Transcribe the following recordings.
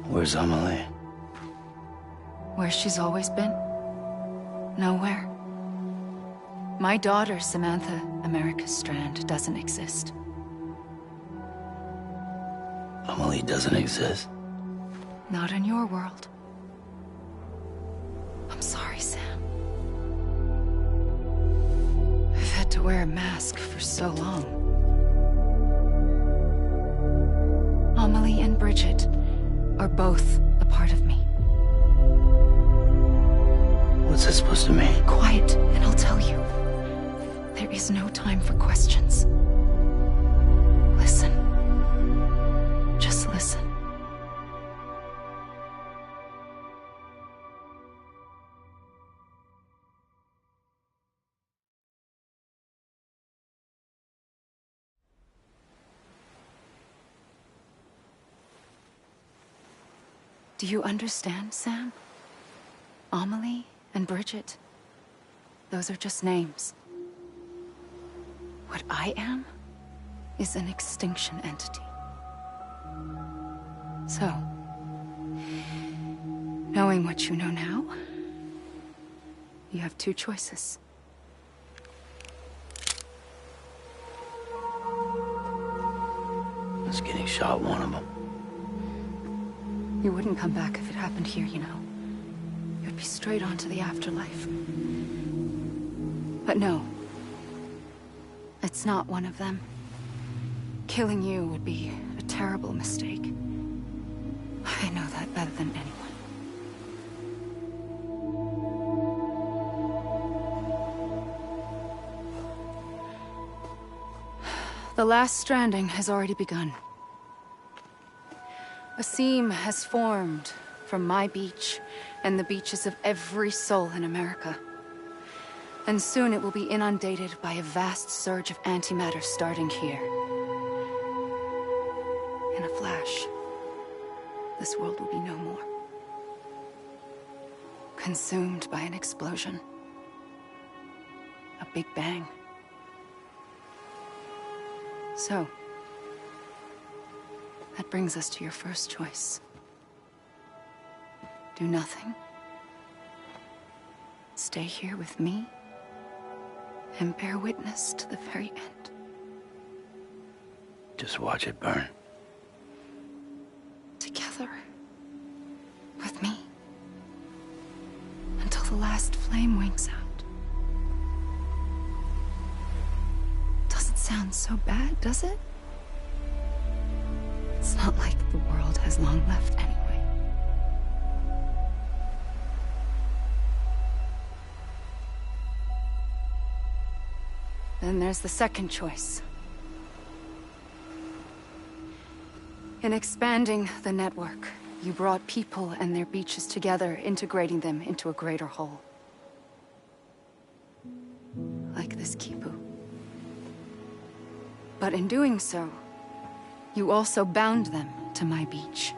Where's Amelie? Where she's always been. Nowhere. My daughter, Samantha America Strand, doesn't exist. Amelie doesn't exist? Not in your world. I'm sorry, Sam. I've had to wear a mask for so long. Amelie and Bridget are both a part of me. What's that supposed to mean? Quiet, and I'll tell you. There is no time for questions. Listen. Just listen. Do you understand, Sam? Amelie and Bridget, those are just names. What I am is an extinction entity. So, knowing what you know now, you have two choices. Was getting shot one of them. You wouldn't come back if it happened here, you know. You'd be straight on to the afterlife. But no. It's not one of them. Killing you would be a terrible mistake. I know that better than anyone. The last stranding has already begun. A seam has formed from my beach and the beaches of every soul in America. And soon it will be inundated by a vast surge of antimatter starting here. In a flash, this world will be no more. Consumed by an explosion. A big bang. So, that brings us to your first choice. Do nothing. Stay here with me. And bear witness to the very end. Just watch it burn. Together. With me. Until the last flame winks out. Doesn't sound so bad, does it? It's not like the world has long left anyway. Then there's the second choice. In expanding the network, you brought people and their beaches together, integrating them into a greater whole. Like this Kipu. But in doing so, you also bound them to my beach.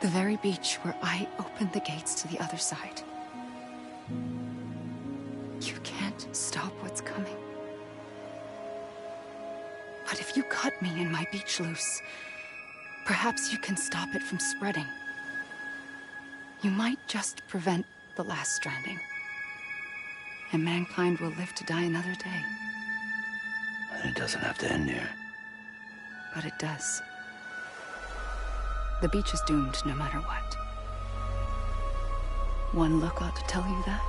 The very beach where I opened the gates to the other side. You can't stop what's coming. But if you cut me and my beach loose, perhaps you can stop it from spreading. You might just prevent the last stranding. And mankind will live to die another day. And it doesn't have to end here. But it does. The beach is doomed no matter what. One look ought to tell you that.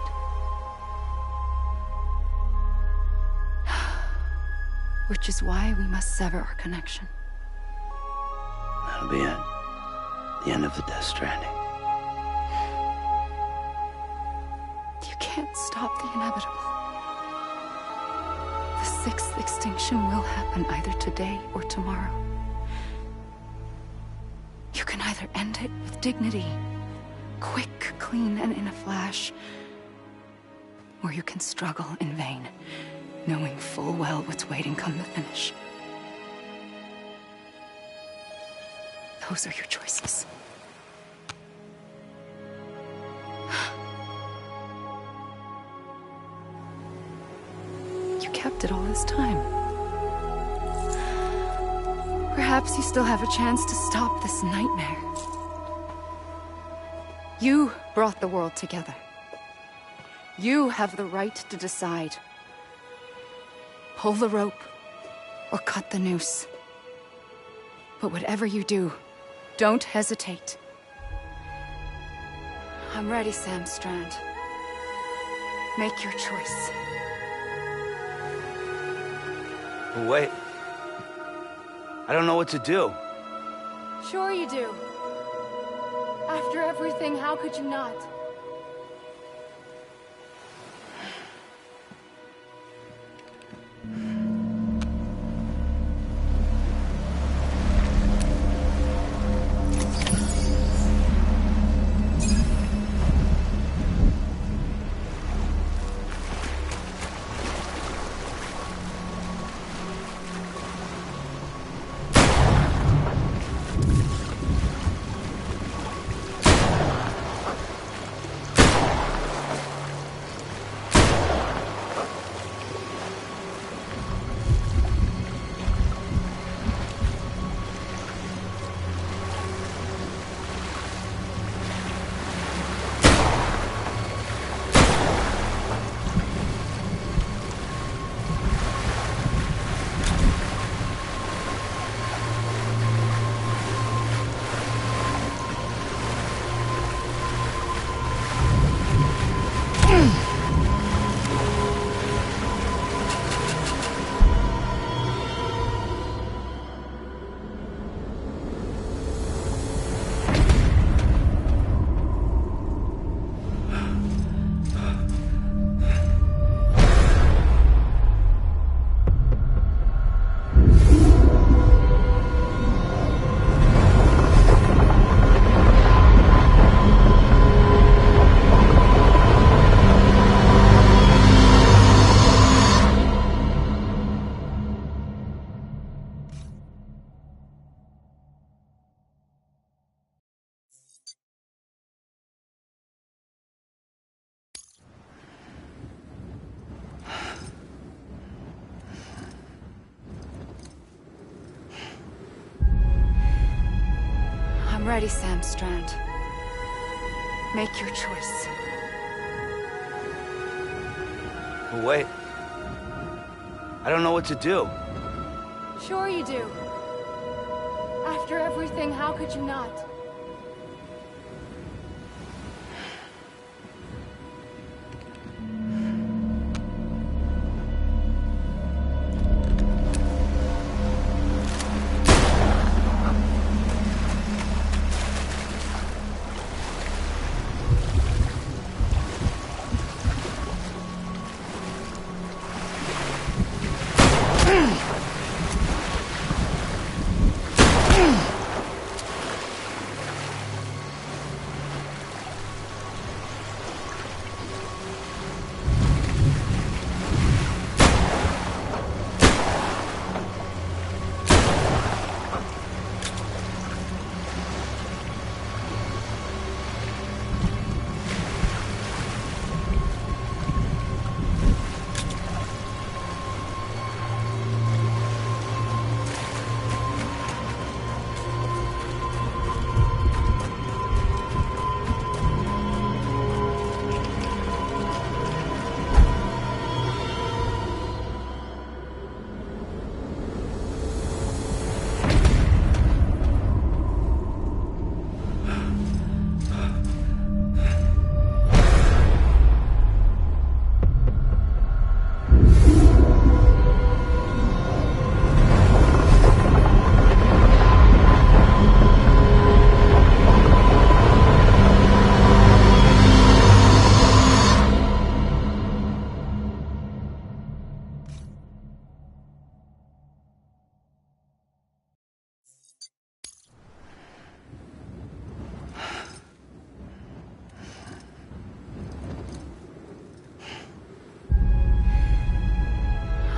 Which is why we must sever our connection. That'll be it. The end of the Death Stranding. You can't stop the inevitable. The sixth extinction will happen either today or tomorrow. You can either end it with dignity, quick, clean, and in a flash, or you can struggle in vain, knowing full well what's waiting come the finish. Those are your choices. You kept it all this time. Perhaps you still have a chance to stop this nightmare. You brought the world together. You have the right to decide. Pull the rope, or cut the noose. But whatever you do, don't hesitate. I'm ready, Sam Strand. Make your choice. Wait. I don't know what to do. Sure you do. After everything, how could you not? I'm ready, Sam Strand. Make your choice. Wait. I don't know what to do. Sure you do. After everything, how could you not?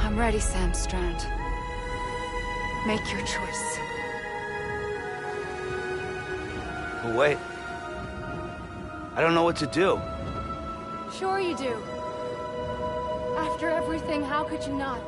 I'm ready, Sam Strand. Make your choice. Wait. I don't know what to do. Sure you do. After everything, how could you not?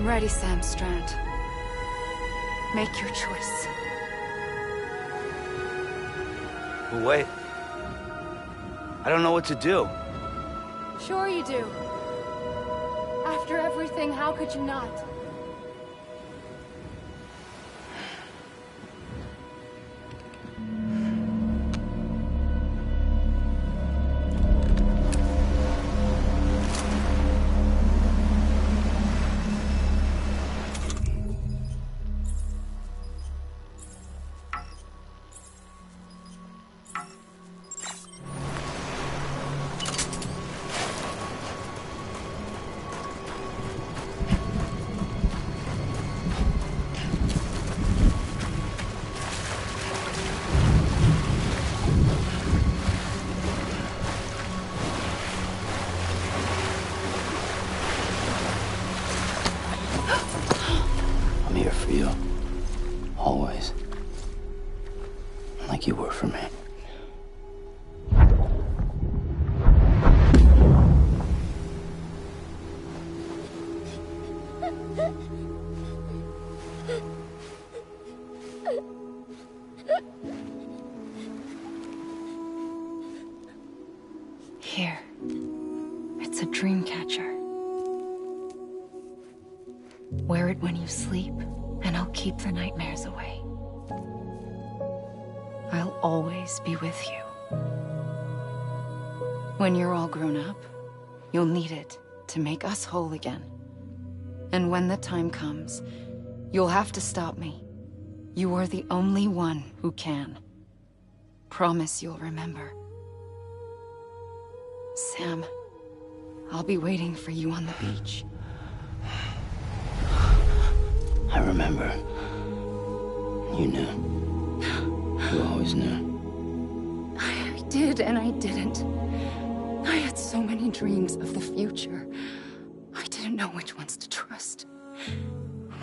I'm ready, Sam Strand. Make your choice. But wait. I don't know what to do. Sure you do. After everything, how could you not? For you. Always. Like you were for me. Here. It's a dream catcher. Wear it when you sleep, and I'll keep the nightmares away. I'll always be with you. When you're all grown up, you'll need it to make us whole again. And when the time comes, you'll have to stop me. You are the only one who can. Promise you'll remember. Sam, I'll be waiting for you on the beach. I remember. You knew. You always knew. I did and I didn't. I had so many dreams of the future. I didn't know which ones to trust.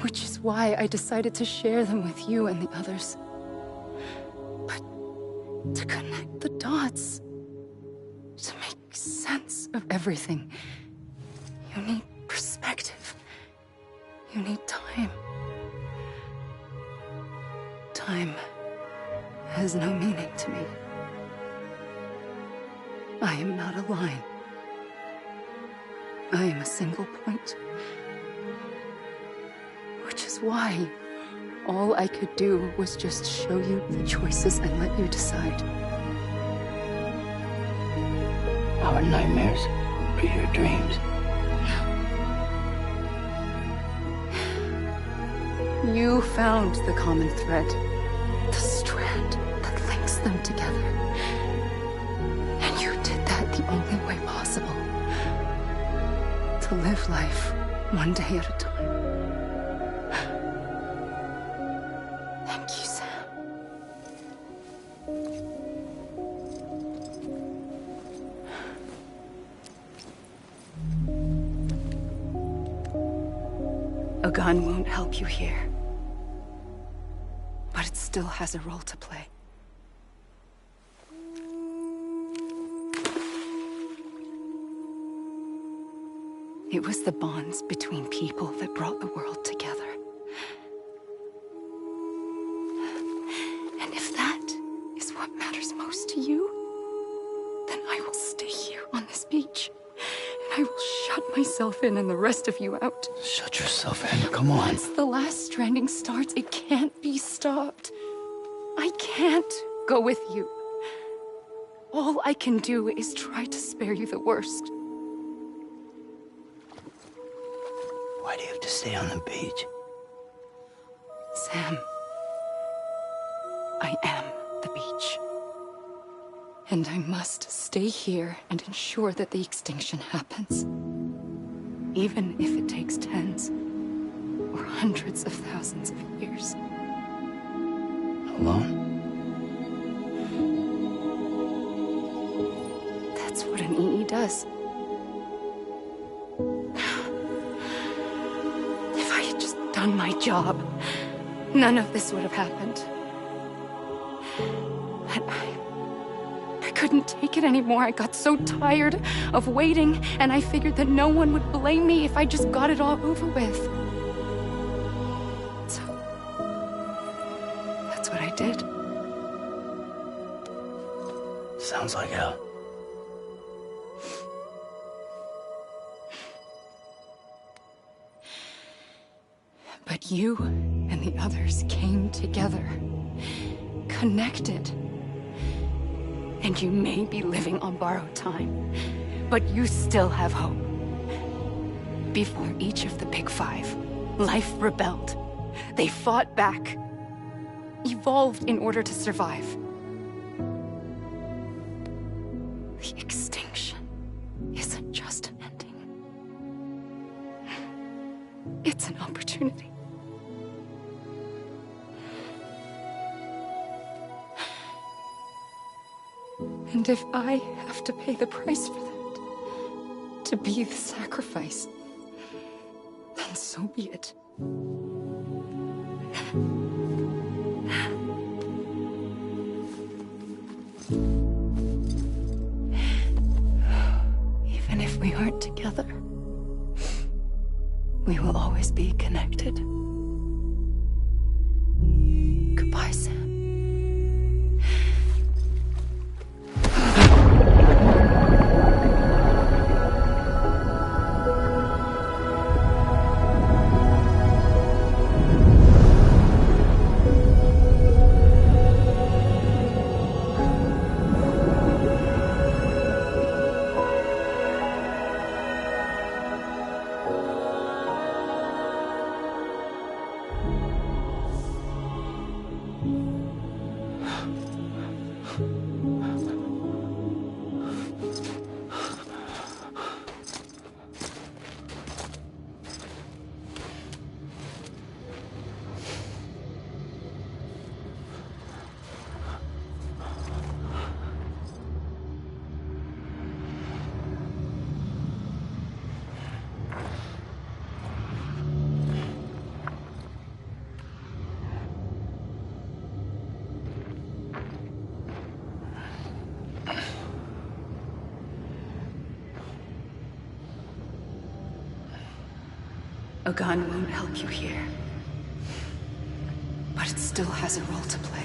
Which is why I decided to share them with you and the others. But to connect the dots, to make sense of everything, you need perspective. You need time. Time has no meaning to me. I am not a line. I am a single point. Which is why all I could do was just show you the choices and let you decide. Our nightmares are your dreams. You found the common thread, the strand that links them together. And you did that the only way possible. To live life one day at a time. Thank you, Sam. A gun won't help you here. But it still has a role to play. It was the bonds between people that brought the world together. And if that is what matters most to you, then I will stay here on this beach. And I will shut myself in and the rest of you out. Shut yourself in, come on. Once the last stranding starts, it can't be stopped. I can't go with you. All I can do is try to spare you the worst. Why do you have to stay on the beach? Sam, I am the beach. And I must stay here and ensure that the extinction happens. Even if it takes tens or hundreds of thousands of years. Alone? That's what an EE does. If I had just done my job, none of this would have happened. But I couldn't take it anymore. I got so tired of waiting, and I figured that no one would blame me if I just got it all over with. Sounds like hell. But you and the others came together, connected. And you may be living on borrowed time, but you still have hope. Before each of the Big Five, life rebelled. They fought back, evolved in order to survive. The extinction isn't just an ending. It's an opportunity. And if I have to pay the price for that, to be the sacrifice, then so be it. Even if we aren't together, we will always be connected. Goodbye, Sam. A gun won't help you here, but it still has a role to play.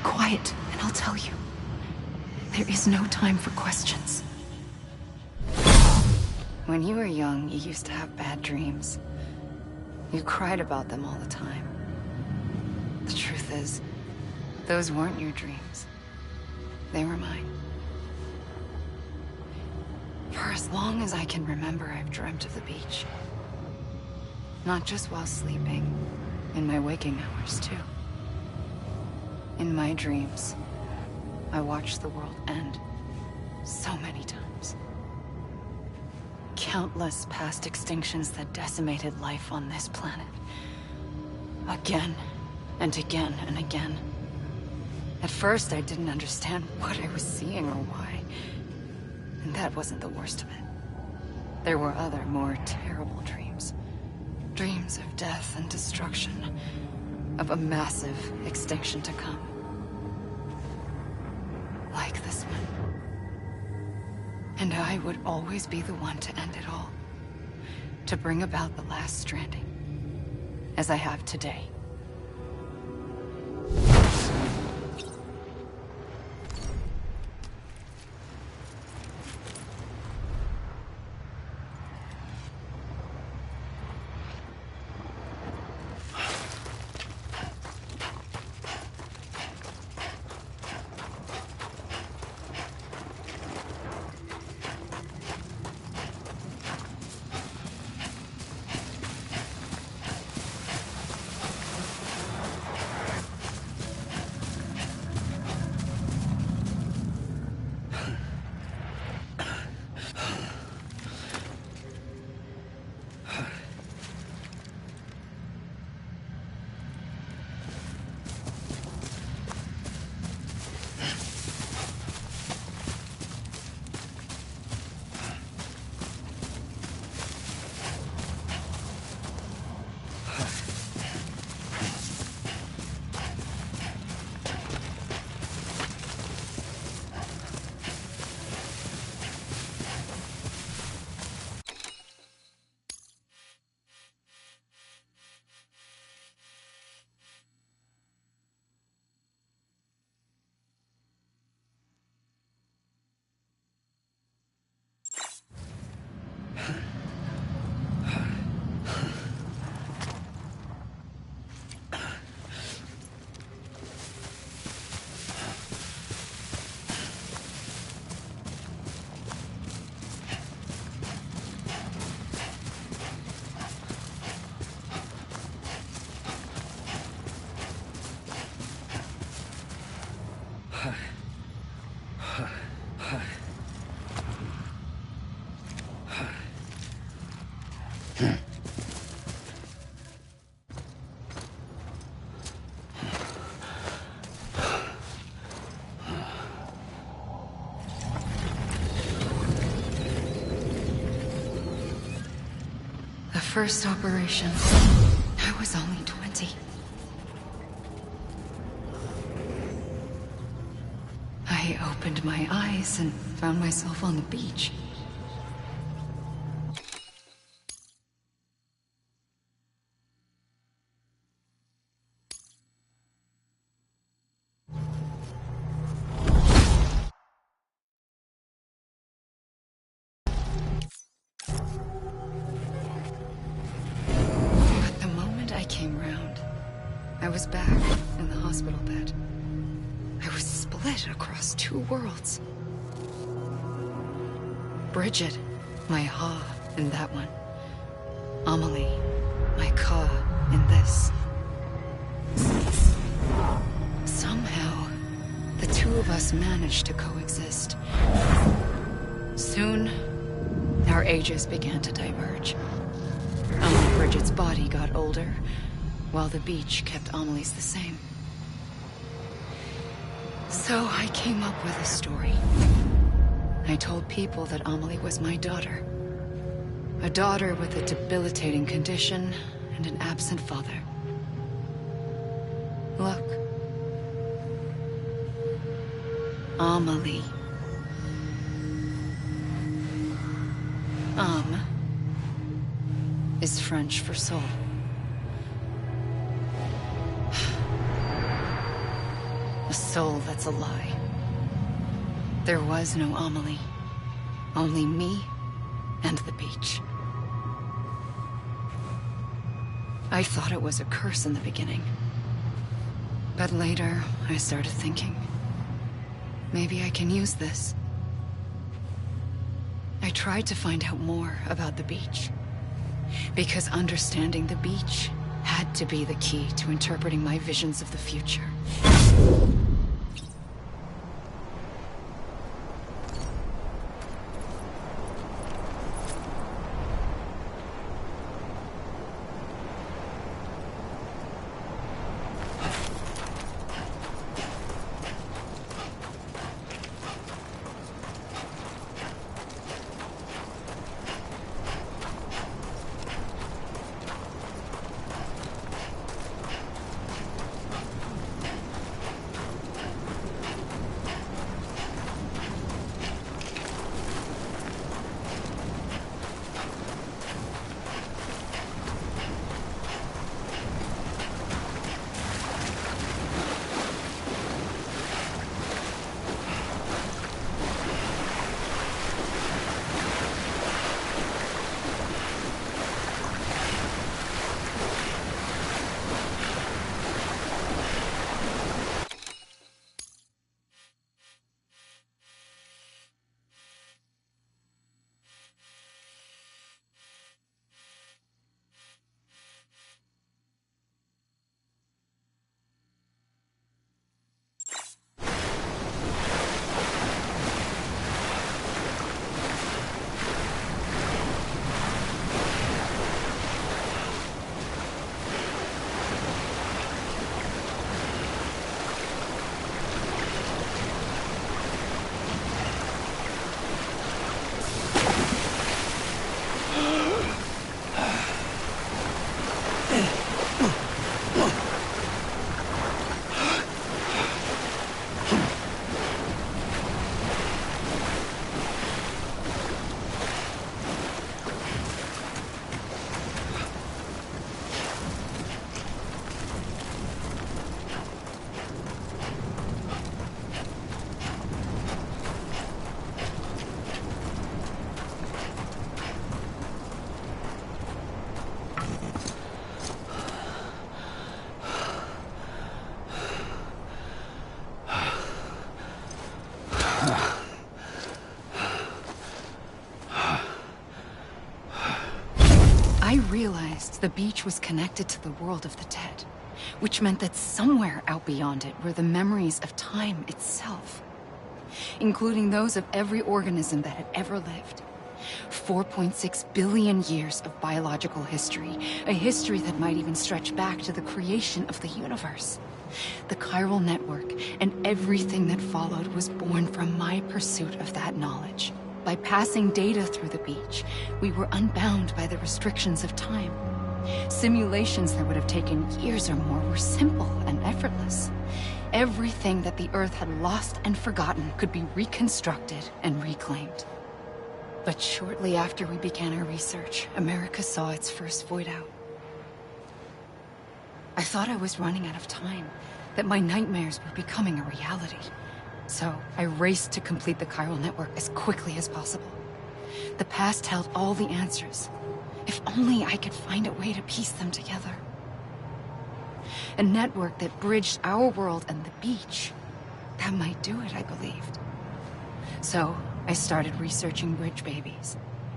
Quiet, and I'll tell you. There is no time for questions. When you were young, you used to have bad dreams. You cried about them all the time. The truth is, those weren't your dreams. They were mine. For as long as I can remember, I've dreamt of the beach. Not just while sleeping, in my waking hours, too. In my dreams, I watched the world end so many times. Countless past extinctions that decimated life on this planet. Again, and again, and again. At first, I didn't understand what I was seeing or why. And that wasn't the worst of it. There were other, more terrible dreams. Dreams of death and destruction. Of a massive extinction to come. Like this one. And I would always be the one to end it all. To bring about the last stranding. As I have today. First operation. I was only 20. I opened my eyes and found myself on the beach. I was back in the hospital bed. I was split across two worlds. Bridget, my Ha in that one. Amelie, my Ka in this. Somehow, the two of us managed to coexist. Soon, our ages began to diverge. Only Bridget's body got older, while the beach kept Amelie's the same. So I came up with a story. I told people that Amelie was my daughter. A daughter with a debilitating condition and an absent father. Look. Amelie. Is French for soul. A soul that's a lie. There was no Amelie. Only me and the beach. I thought it was a curse in the beginning. But later, I started thinking, maybe I can use this. I tried to find out more about the beach. Because understanding the beach had to be the key to interpreting my visions of the future. I realized the beach was connected to the world of the dead, which meant that somewhere out beyond it were the memories of time itself, including those of every organism that had ever lived. 4.6 billion years of biological history, a history that might even stretch back to the creation of the universe. The chiral network and everything that followed was born from my pursuit of that knowledge. By passing data through the beach, we were unbound by the restrictions of time. Simulations that would have taken years or more were simple and effortless. Everything that the Earth had lost and forgotten could be reconstructed and reclaimed. But shortly after we began our research, America saw its first void out. I thought I was running out of time, that my nightmares were becoming a reality. So I raced to complete the chiral network as quickly as possible. The past held all the answers. If only I could find a way to piece them together. A network that bridged our world and the beach. That might do it, I believed. So I started researching bridge babies,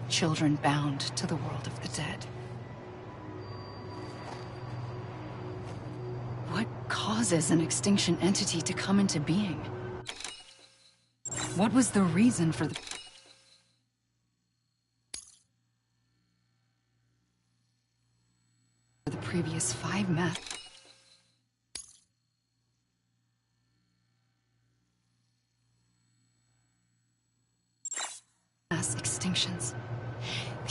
children bound to the world of the dead. What causes an extinction entity to come into being? What was the reason for the previous 5 mass extinctions?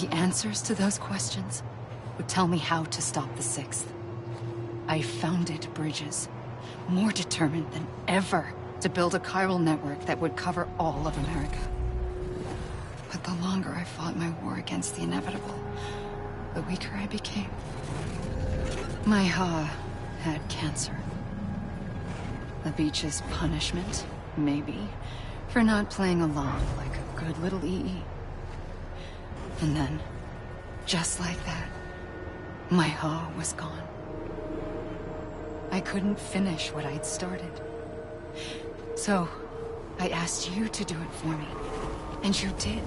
The answers to those questions would tell me how to stop the 6th. I founded bridges, more determined than ever to build a chiral network that would cover all of America. But the longer I fought my war against the inevitable, the weaker I became. My Ha had cancer. The beach's punishment, maybe, for not playing along like a good little EE. And then, just like that, My Ha was gone. I couldn't finish what I'd started. So, I asked you to do it for me. And you did.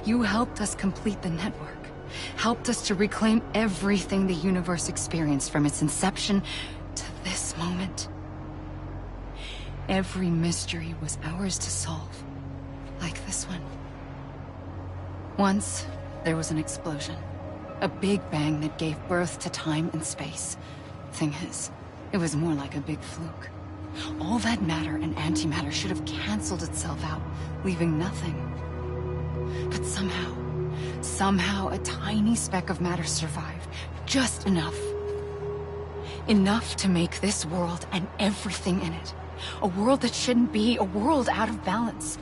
You helped us complete the network. Helped us to reclaim everything the universe experienced from its inception to this moment. Every mystery was ours to solve. Like this one. Once, there was an explosion. A big bang that gave birth to time and space. Thing is, it was more like a big fluke. All that matter and antimatter should have canceled itself out, leaving nothing. But somehow a tiny speck of matter survived. Just enough. Enough to make this world and everything in it. A world that shouldn't be, a world out of balance.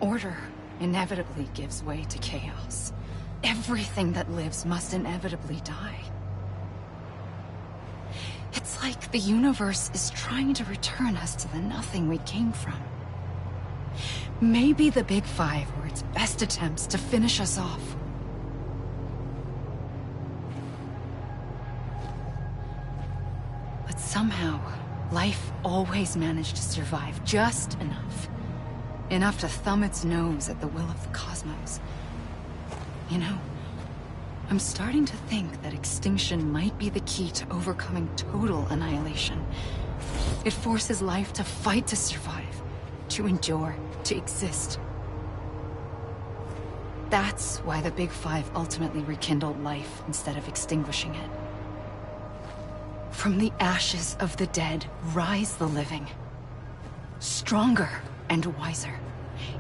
Order inevitably gives way to chaos. Everything that lives must inevitably die. It's like the universe is trying to return us to the nothing we came from. Maybe the Big Five were its best attempts to finish us off. But somehow, life always managed to survive just enough. Enough to thumb its nose at the will of the cosmos. You know, I'm starting to think that extinction might be the key to overcoming total annihilation. It forces life to fight to survive, to endure, to exist. That's why the Big Five ultimately rekindled life instead of extinguishing it. From the ashes of the dead rise the living. Stronger and wiser.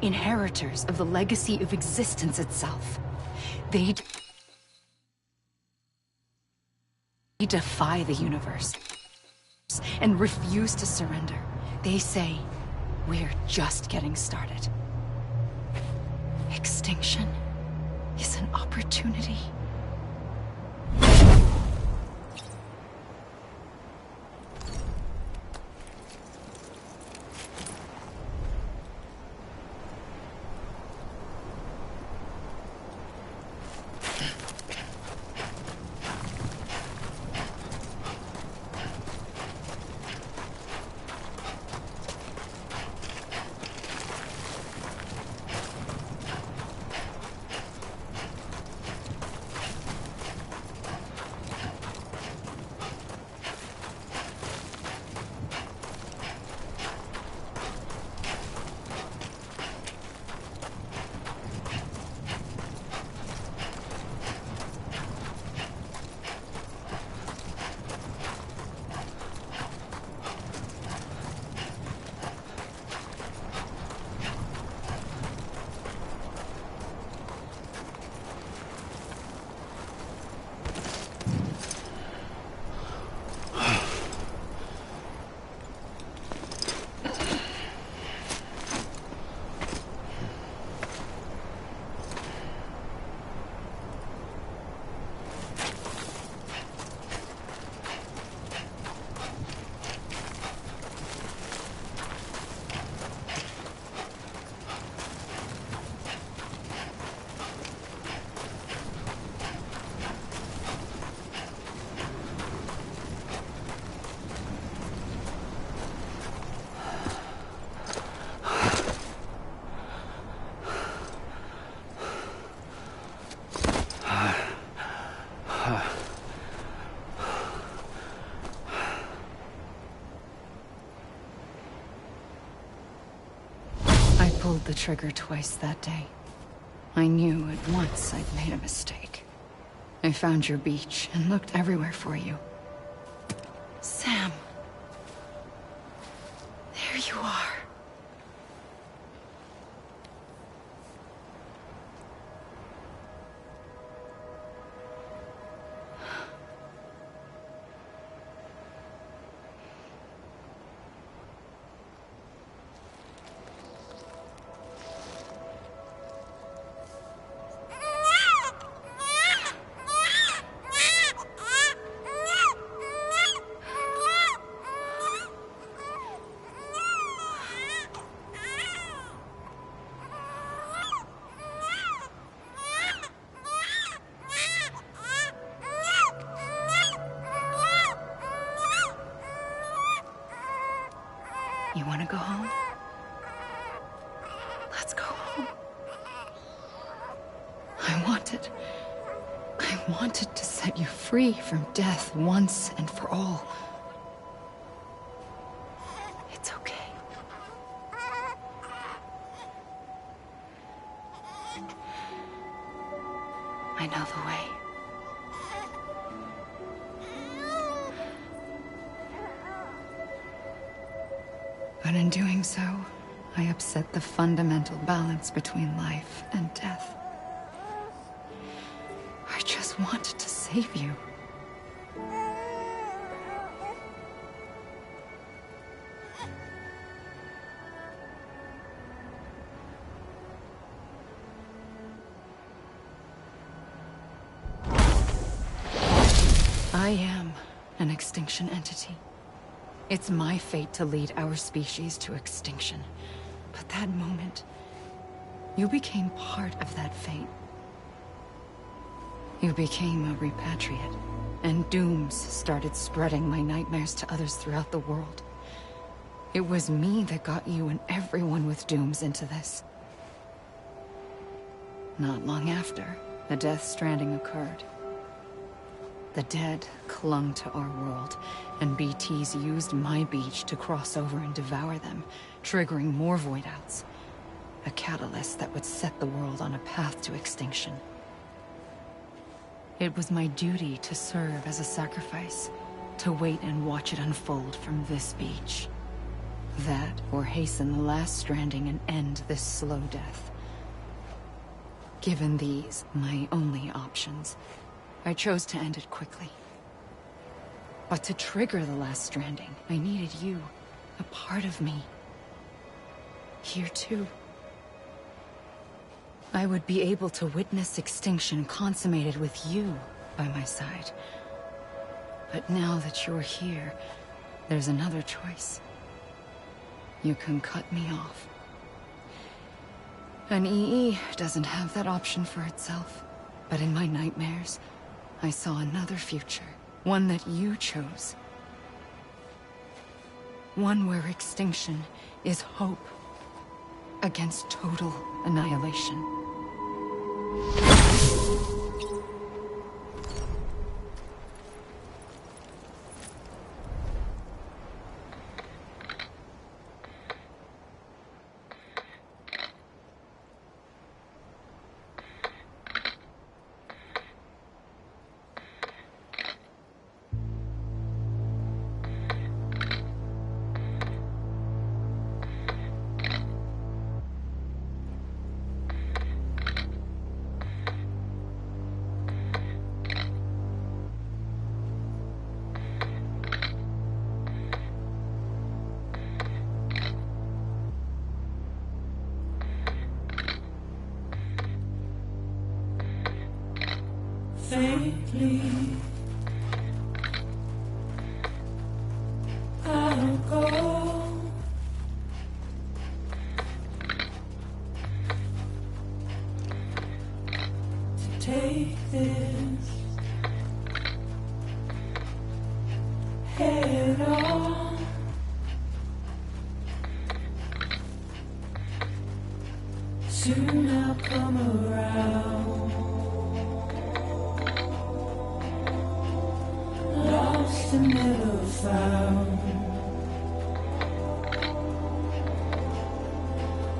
Inheritors of the legacy of existence itself. They defy the universe and refuse to surrender. They say, we're just getting started. Extinction is an opportunity. I pulled the trigger twice that day. I knew at once I'd made a mistake. I found your beach and looked everywhere for you. Sam. There you are. You want to go home? Let's go home. I wanted to set you free from death once and for all. It's okay. I know the way. But in doing so, I upset the fundamental balance between life and death. I just wanted to save you. I am an extinction entity. It's my fate to lead our species to extinction. But that moment, you became part of that fate. You became a repatriate, and dooms started spreading my nightmares to others throughout the world. It was me that got you and everyone with dooms into this. Not long after, the Death Stranding occurred. The dead clung to our world, and BTs used my beach to cross over and devour them, triggering more void outs. A catalyst that would set the world on a path to extinction. It was my duty to serve as a sacrifice, to wait and watch it unfold from this beach. That, or hasten the last stranding and end this slow death. Given these, my only options, I chose to end it quickly. But to trigger the last stranding, I needed you, a part of me. Here too. I would be able to witness extinction consummated with you by my side. But now that you're here, there's another choice. You can cut me off. An EE doesn't have that option for itself. But in my nightmares, I saw another future. One that you chose. One where extinction is hope against total annihilation. Faintly, I'll go to take this head on. Soon I'll come around. Lost and never found,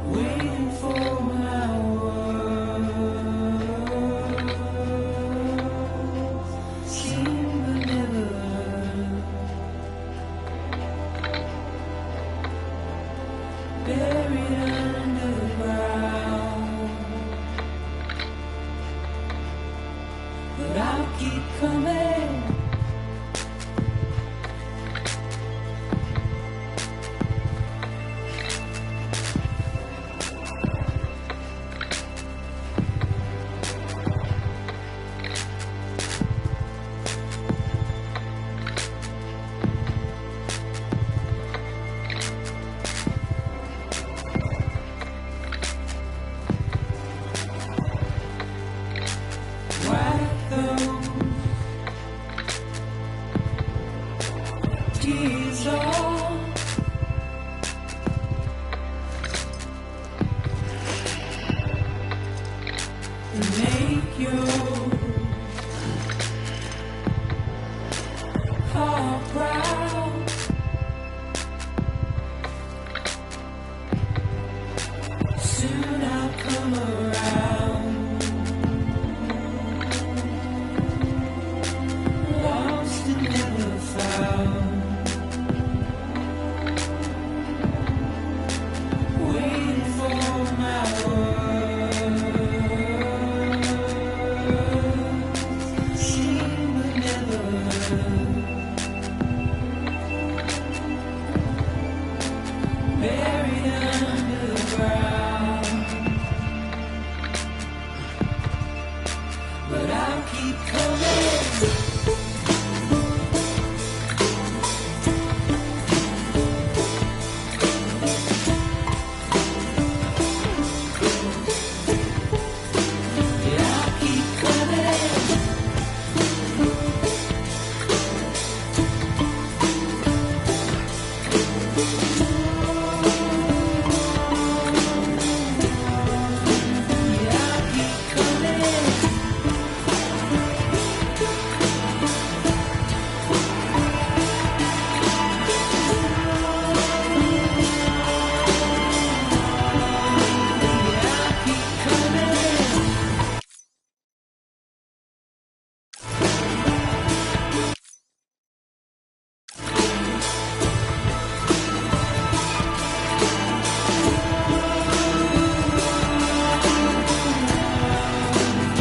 waiting for my words, seen but never heard, buried underground, but I'll keep coming. Soon I'll come around. Lost and never found. Waiting for my world. Seen but never heard. Buried underground. But I'll keep coming. Yeah, I'll keep coming. Yeah, I'll keep coming. Yeah, I'll keep coming. Yeah, I'll keep coming. Yeah, I'll keep coming. Yeah, I'll keep coming.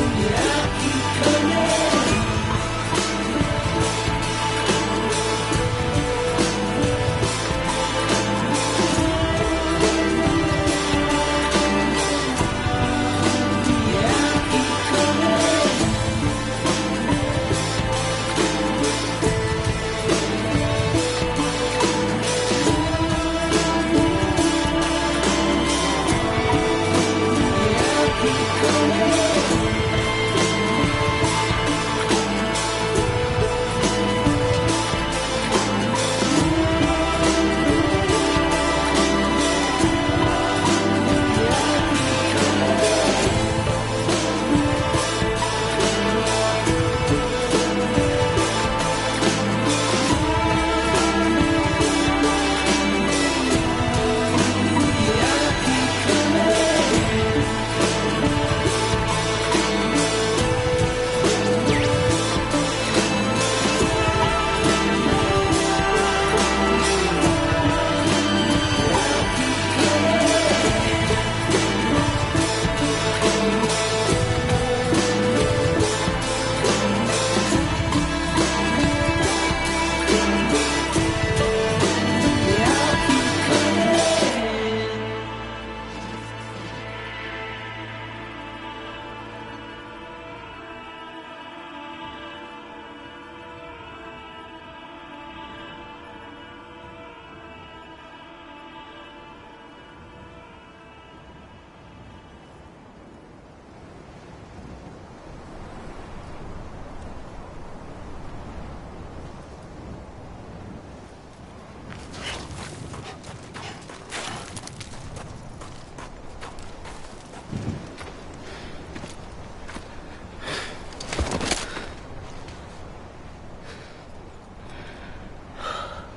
Yeah, I'll keep coming. Yeah, I'll keep coming.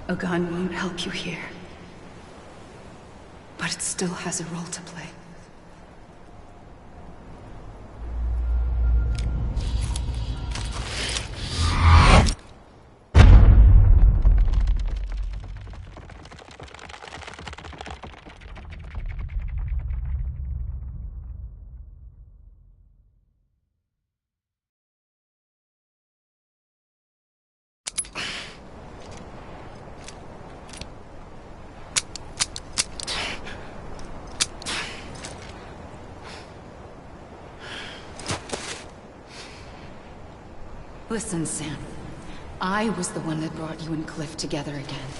A gun won't help you here. But it still has a role to play. Listen, Sam. I was the one that brought you and Cliff together again.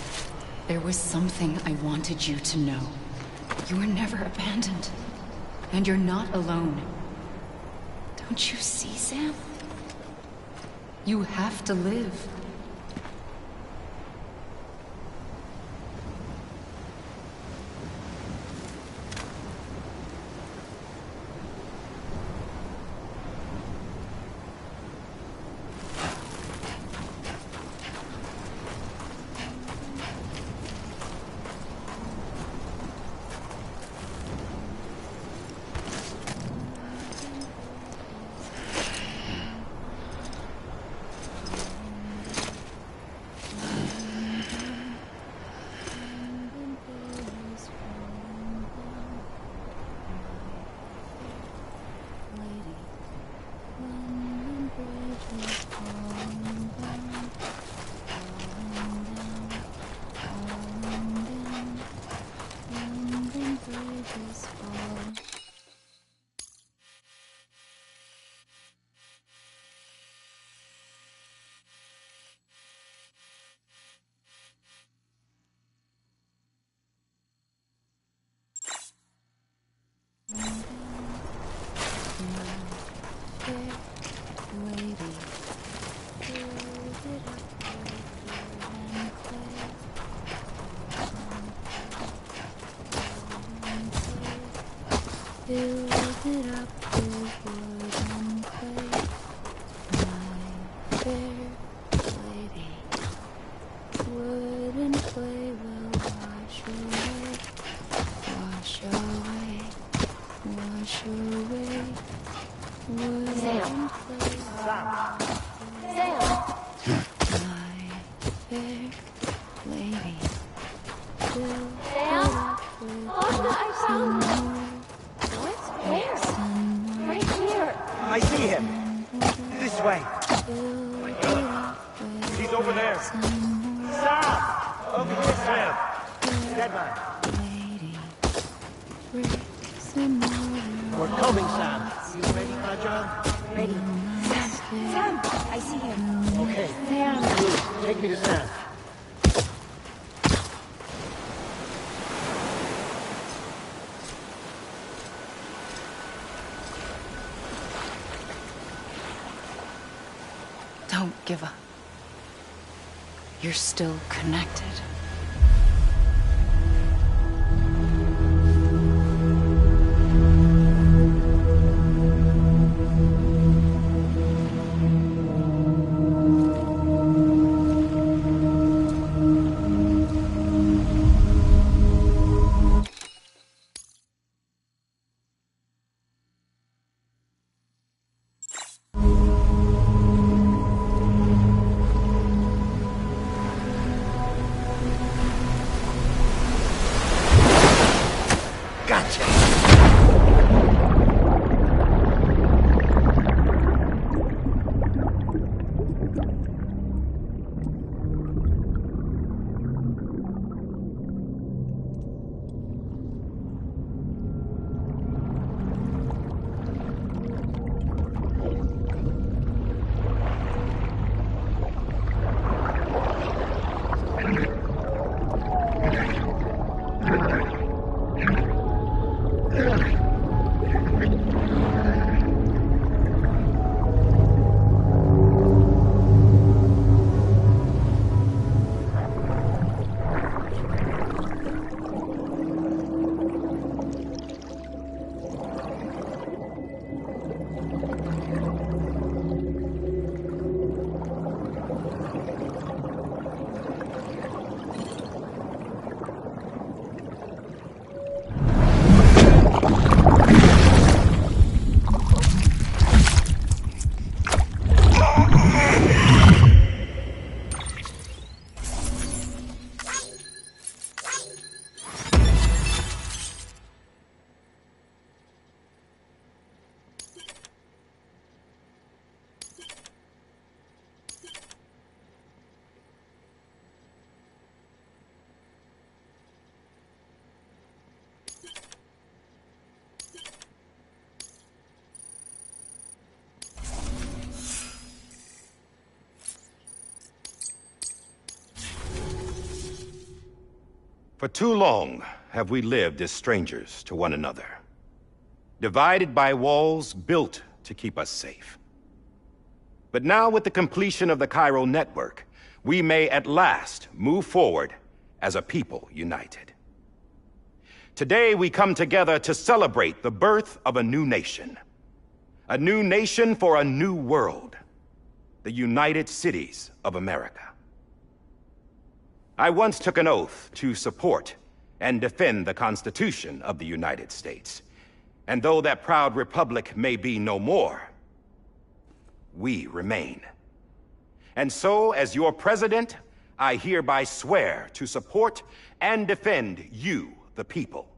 There was something I wanted you to know. You were never abandoned. And you're not alone. Don't you see, Sam? You have to live. branches fall. Build it up with wood and clay, my fair lady. Wood and clay will wash away, wash away, wash away. Wood and clay. Sam! My fair lady. Build Sam? it up with Oh, I found him! What? Where? Right here! I see him. This way. He's over there. Sam! Over here, Sam. Dead man. We're coming, Sam. You ready, Fragile? Ready. Sam! I see him. Okay. Sam! Good. Take me to Sam. Don't give up. You're still connected. For too long have we lived as strangers to one another, divided by walls built to keep us safe. But now, with the completion of the Cairo network, we may at last move forward as a people united. Today, we come together to celebrate the birth of a new nation for a new world, the United Cities of America. I once took an oath to support and defend the Constitution of the United States. And though that proud republic may be no more, we remain. And so, as your president, I hereby swear to support and defend you, the people.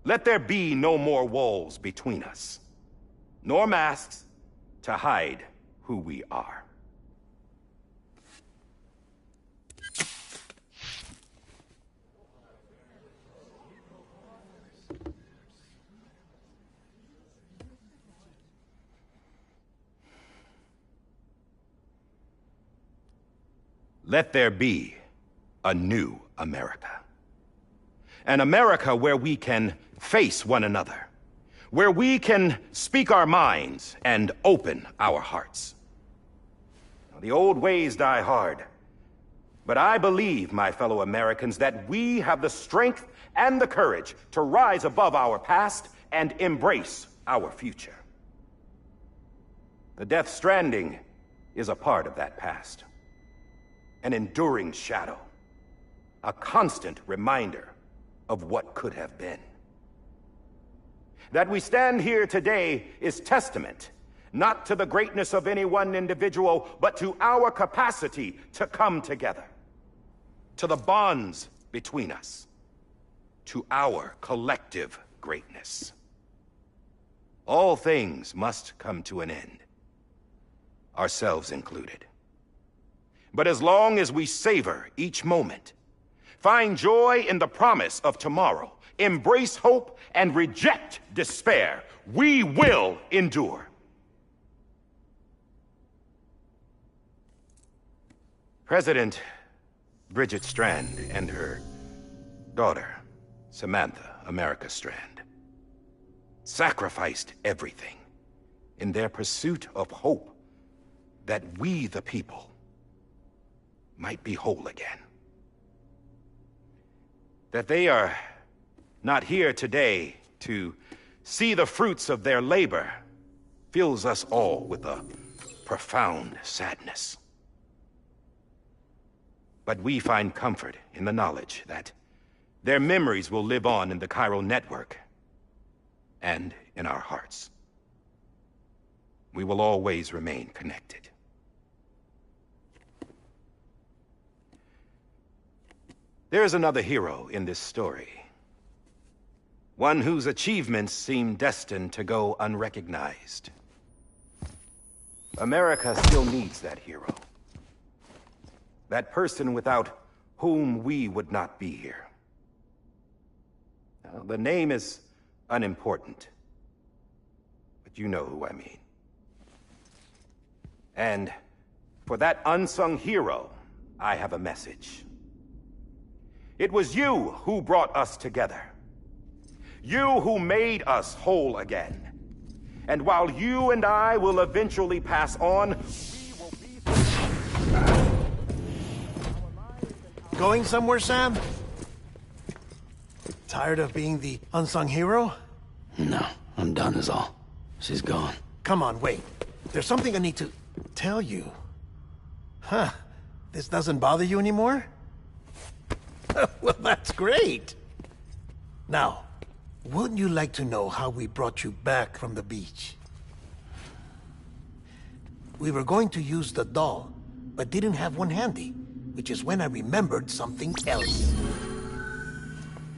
Let there be no more walls between us, nor masks to hide who we are. let there be a new America. An America where we can face one another, where we can speak our minds and open our hearts. Now, the old ways die hard, but I believe, my fellow Americans, that we have the strength and the courage to rise above our past and embrace our future. The Death Stranding is a part of that past. An enduring shadow. A constant reminder of what could have been. That we stand here today is testament, not to the greatness of any one individual, but to our capacity to come together. To the bonds between us. To our collective greatness. All things must come to an end. Ourselves included. But as long as we savor each moment, find joy in the promise of tomorrow, embrace hope, and reject despair, we will endure. President Bridget Strand and her daughter, Samantha America Strand, sacrificed everything in their pursuit of hope that we, the people, might be whole again. That they are not here today to see the fruits of their labor fills us all with a profound sadness. But we find comfort in the knowledge that their memories will live on in the chiral network and in our hearts. We will always remain connected. There is another hero in this story. One whose achievements seem destined to go unrecognized. America still needs that hero. That person without whom we would not be here. Now, the name is unimportant, but you know who I mean. And for that unsung hero, I have a message. It was you who brought us together. You who made us whole again. And while you and I will eventually pass on, we will be... Going somewhere, Sam? Tired of being the unsung hero? No, I'm done is all. She's gone. Come on, wait. There's something I need to tell you. Huh. This doesn't bother you anymore? Well, that's great. Now, wouldn't you like to know how we brought you back from the beach? We were going to use the doll, but didn't have one handy, which is when I remembered something else.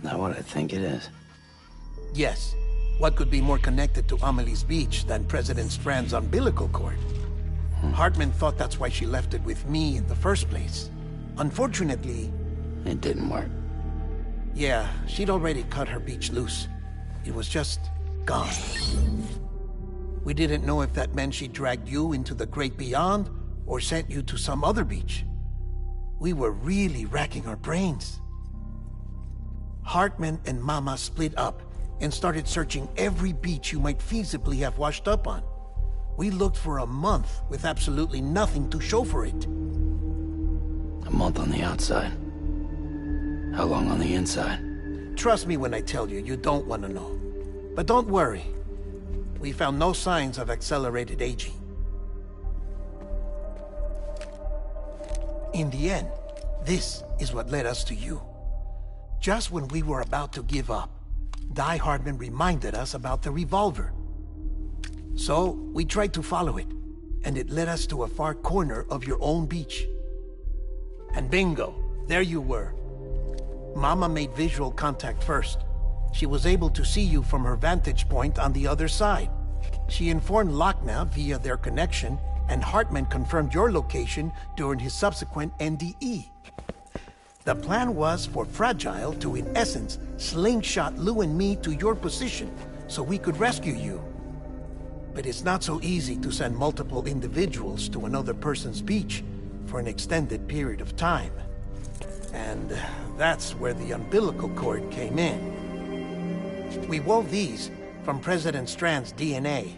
Not what I think it is. Yes. What could be more connected to Amelie's beach than President Strand's umbilical cord? Hartman thought that's why she left it with me in the first place. Unfortunately... It didn't work. Yeah, she'd already cut her beach loose. It was just gone. We didn't know if that meant she dragged you into the great beyond, or sent you to some other beach. We were really racking our brains. Hartman and Mama split up and started searching every beach you might feasibly have washed up on. We looked for a month with absolutely nothing to show for it. A month on the outside. How long on the inside? Trust me when I tell you, you don't want to know. But don't worry. We found no signs of accelerated aging. In the end, this is what led us to you. Just when we were about to give up, Die Hardman reminded us about the revolver. So, we tried to follow it, and it led us to a far corner of your own beach. And bingo, there you were. Mama made visual contact first. She was able to see you from her vantage point on the other side. She informed Lochna via their connection, and Hartman confirmed your location during his subsequent NDE. The plan was for Fragile to, in essence, slingshot Lou and me to your position so we could rescue you. But it's not so easy to send multiple individuals to another person's beach, for an extended period of time. And that's where the umbilical cord came in. We wove these from President Strand's DNA.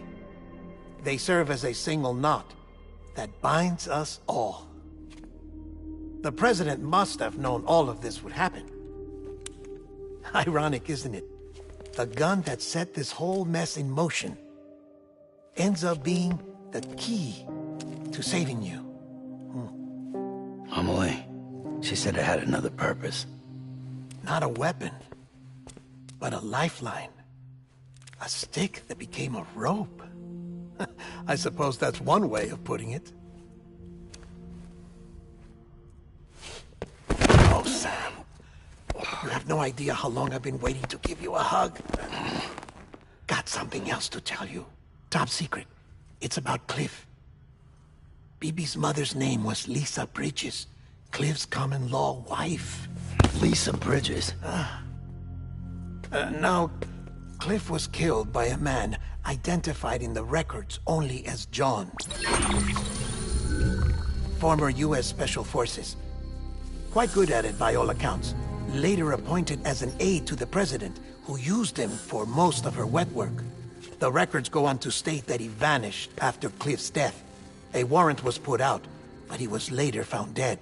They serve as a single knot that binds us all. The President must have known all of this would happen. Ironic, isn't it? The gun that set this whole mess in motion ends up being the key to saving you. Amelie, she said it had another purpose. Not a weapon, but a lifeline. A stick that became a rope. I suppose that's one way of putting it. Oh, Sam. You have no idea how long I've been waiting to give you a hug. Got something else to tell you. Top secret. It's about Cliff. BB's mother's name was Lisa Bridges, Cliff's common-law wife. Lisa Bridges? Now, Cliff was killed by a man identified in the records only as John. Former U.S. Special Forces. Quite good at it by all accounts. Later appointed as an aide to the president, who used him for most of her wet work. The records go on to state that he vanished after Cliff's death. A warrant was put out, but he was later found dead.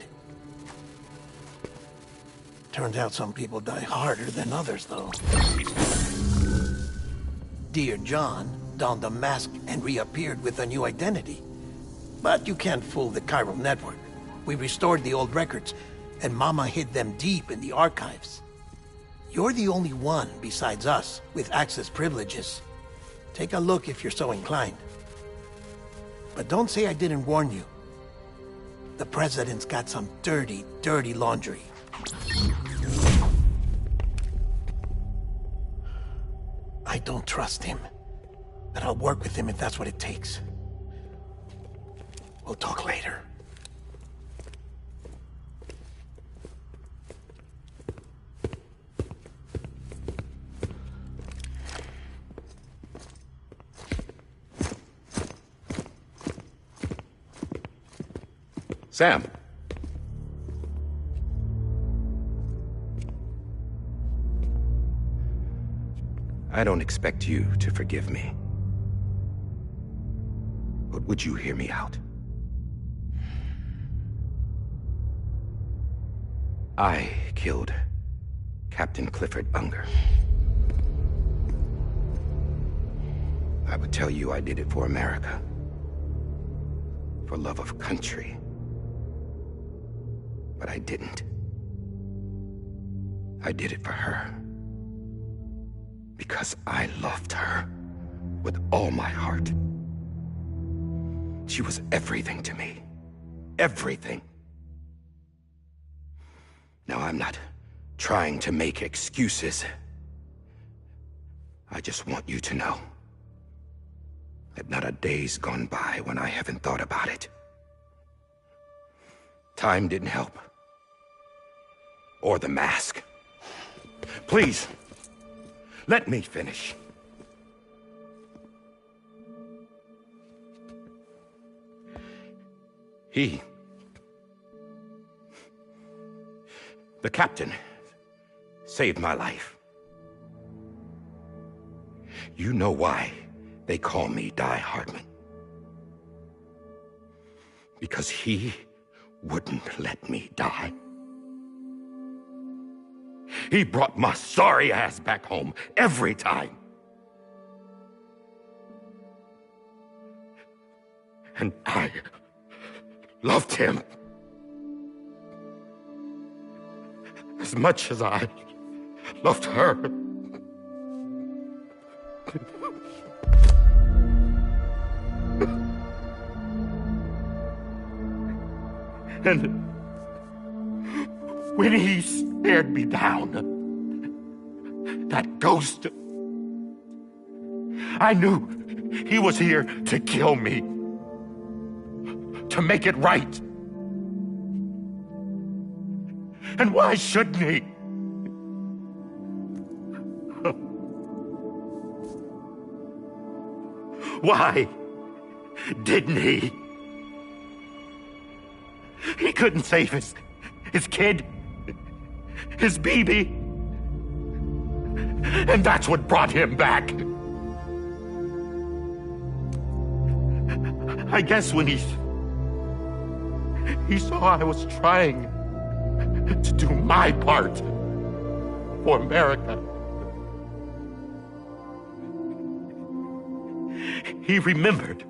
Turns out some people die harder than others, though. Dear John donned a mask and reappeared with a new identity. But you can't fool the chiral network. We restored the old records, and Mama hid them deep in the archives. You're the only one besides us with access privileges. Take a look if you're so inclined. But don't say I didn't warn you. The president's got some dirty, dirty laundry. I don't trust him, but I'll work with him if that's what it takes. We'll talk later. Sam. I don't expect you to forgive me. But would you hear me out? I killed Captain Clifford Unger. I would tell you I did it for America. For love of country. But I didn't. I did it for her. Because I loved her with all my heart. She was everything to me. Everything. Now, I'm not trying to make excuses. I just want you to know that not a day's gone by when I haven't thought about it. Time didn't help. Or the mask. Please, let me finish. The captain, saved my life. You know why they call me Die Hardman. Because he wouldn't let me die. He brought my sorry ass back home every time. And I loved him as much as I loved her. And when he stared me down, that ghost, I knew he was here to kill me, to make it right. And why shouldn't he? Why didn't he? He couldn't save his kid, his baby. And that's what brought him back. I guess when he saw I was trying to do my part for America, he remembered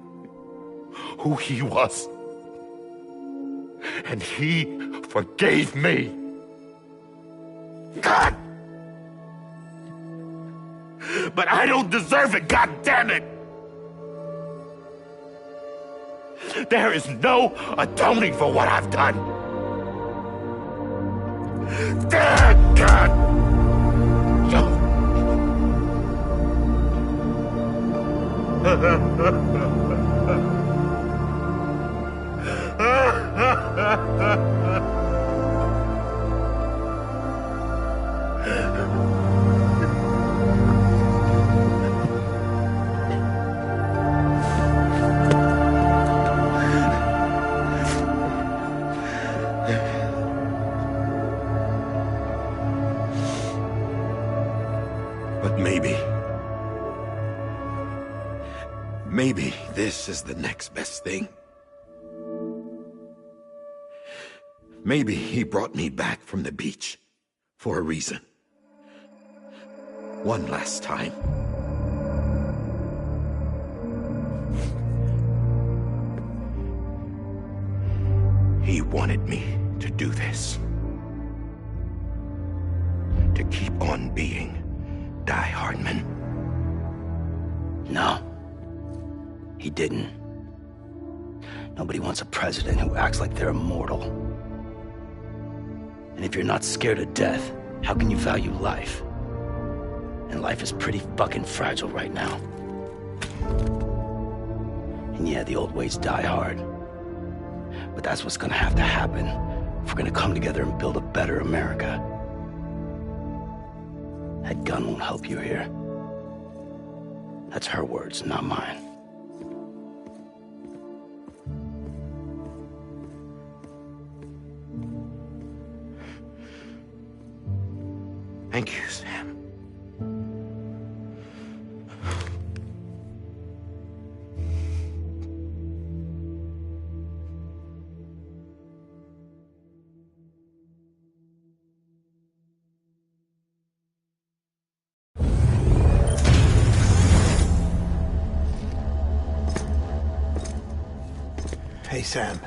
who he was. And he forgave me. God! But I don't deserve it, God damn it! There is no atoning for what I've done. God! But maybe this is the next best thing. Maybe he brought me back from the beach for a reason. One last time. He wanted me to do this. To keep on being Die Hardman. No. He didn't. Nobody wants a president who acts like they're immortal. And if you're not scared of death, how can you value life? And life is pretty fucking fragile right now. And yeah, the old ways die hard. But that's what's gonna have to happen if we're gonna come together and build a better America. That gun won't help you here. That's her words, not mine. Thank you, Sam. Hey, Sam.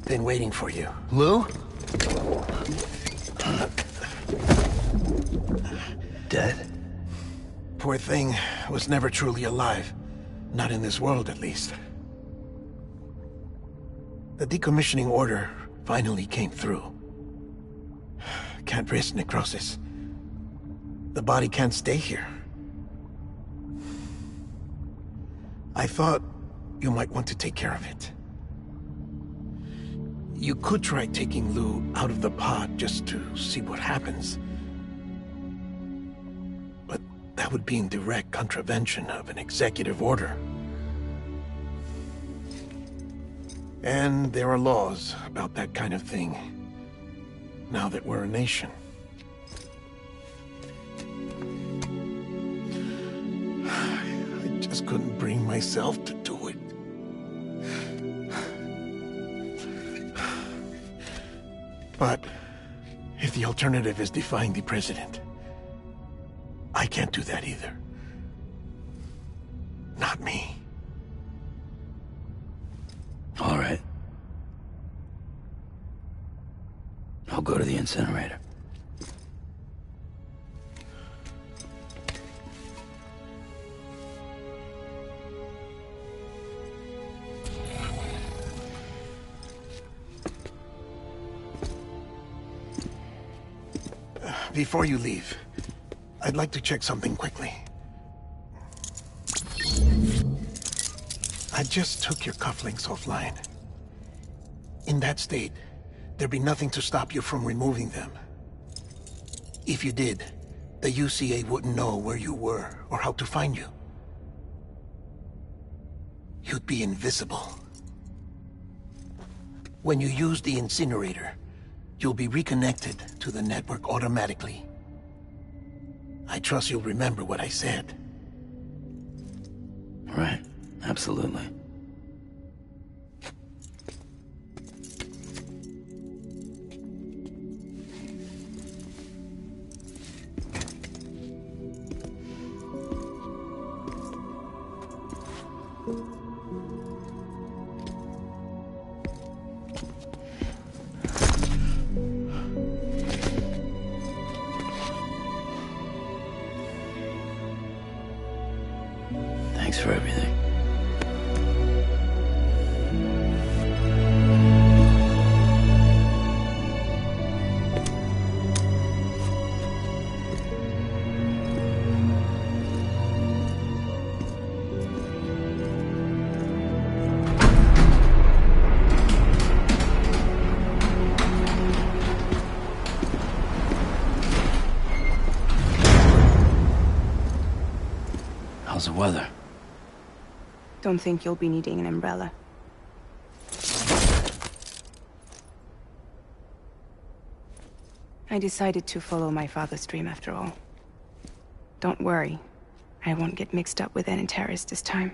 Been waiting for you. Lou? Dead? Poor thing was never truly alive. Not in this world, at least. The decommissioning order finally came through. Can't risk necrosis. The body can't stay here. I thought you might want to take care of it. You could try taking Lou out of the pod just to see what happens. But that would be in direct contravention of an executive order. And there are laws about that kind of thing, now that we're a nation. I just couldn't bring myself to do it. But if the alternative is defying the president, I can't do that either. Not me. All right. I'll go to the incinerator. Before you leave, I'd like to check something quickly. I just took your cufflinks offline. In that state, there'd be nothing to stop you from removing them. If you did, the UCA wouldn't know where you were or how to find you. You'd be invisible. When you use the incinerator, you'll be reconnected to the network automatically. I trust you'll remember what I said. Right. Absolutely. Thanks for everything. How's the weather? Don't think you'll be needing an umbrella. I decided to follow my father's dream after all. Don't worry. I won't get mixed up with any terrorists this time.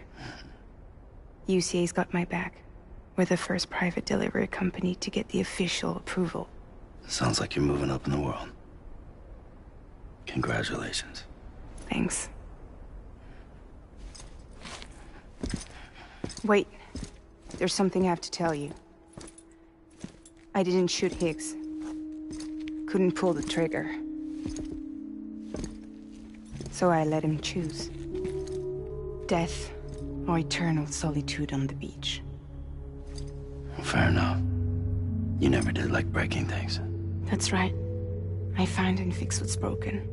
UCA's got my back. We're the first private delivery company to get the official approval. Sounds like you're moving up in the world. Congratulations. Thanks. Wait. There's something I have to tell you. I didn't shoot Higgs. Couldn't pull the trigger. So I let him choose. Death or eternal solitude on the beach. Fair enough. You never did like breaking things. That's right. I find and fix what's broken.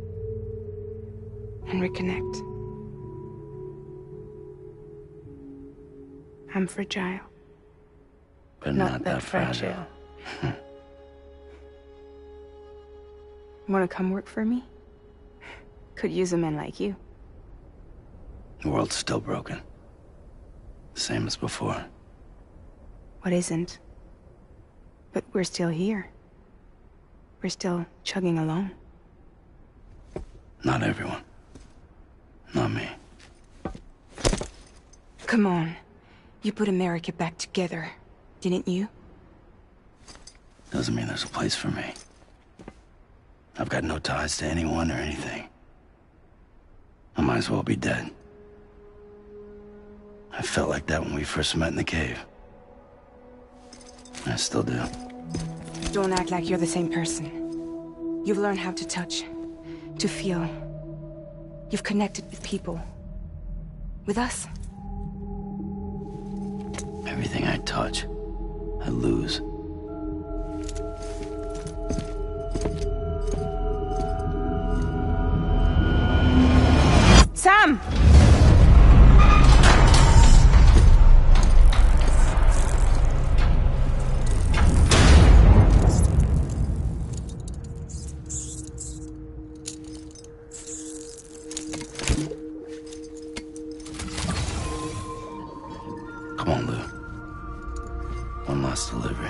And reconnect. I'm fragile. But not that fragile. Wanna come work for me? Could use a man like you. The world's still broken. The same as before. What isn't? But we're still here. We're still chugging along. Not everyone. Not me. Come on. You put America back together, didn't you? Doesn't mean there's a place for me. I've got no ties to anyone or anything. I might as well be dead. I felt like that when we first met in the cave. I still do. Don't act like you're the same person. You've learned how to touch, to feel. You've connected with people. With us. Everything I touch, I lose. Sam! Come on, Lou. One last delivery.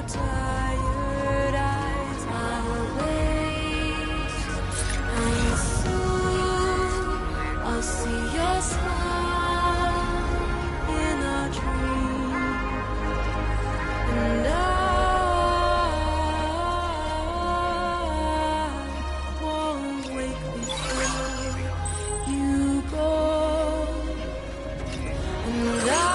your tired eyes, I'll wait, and soon I'll see your smile in a dream, and I won't wake before you go, and I'll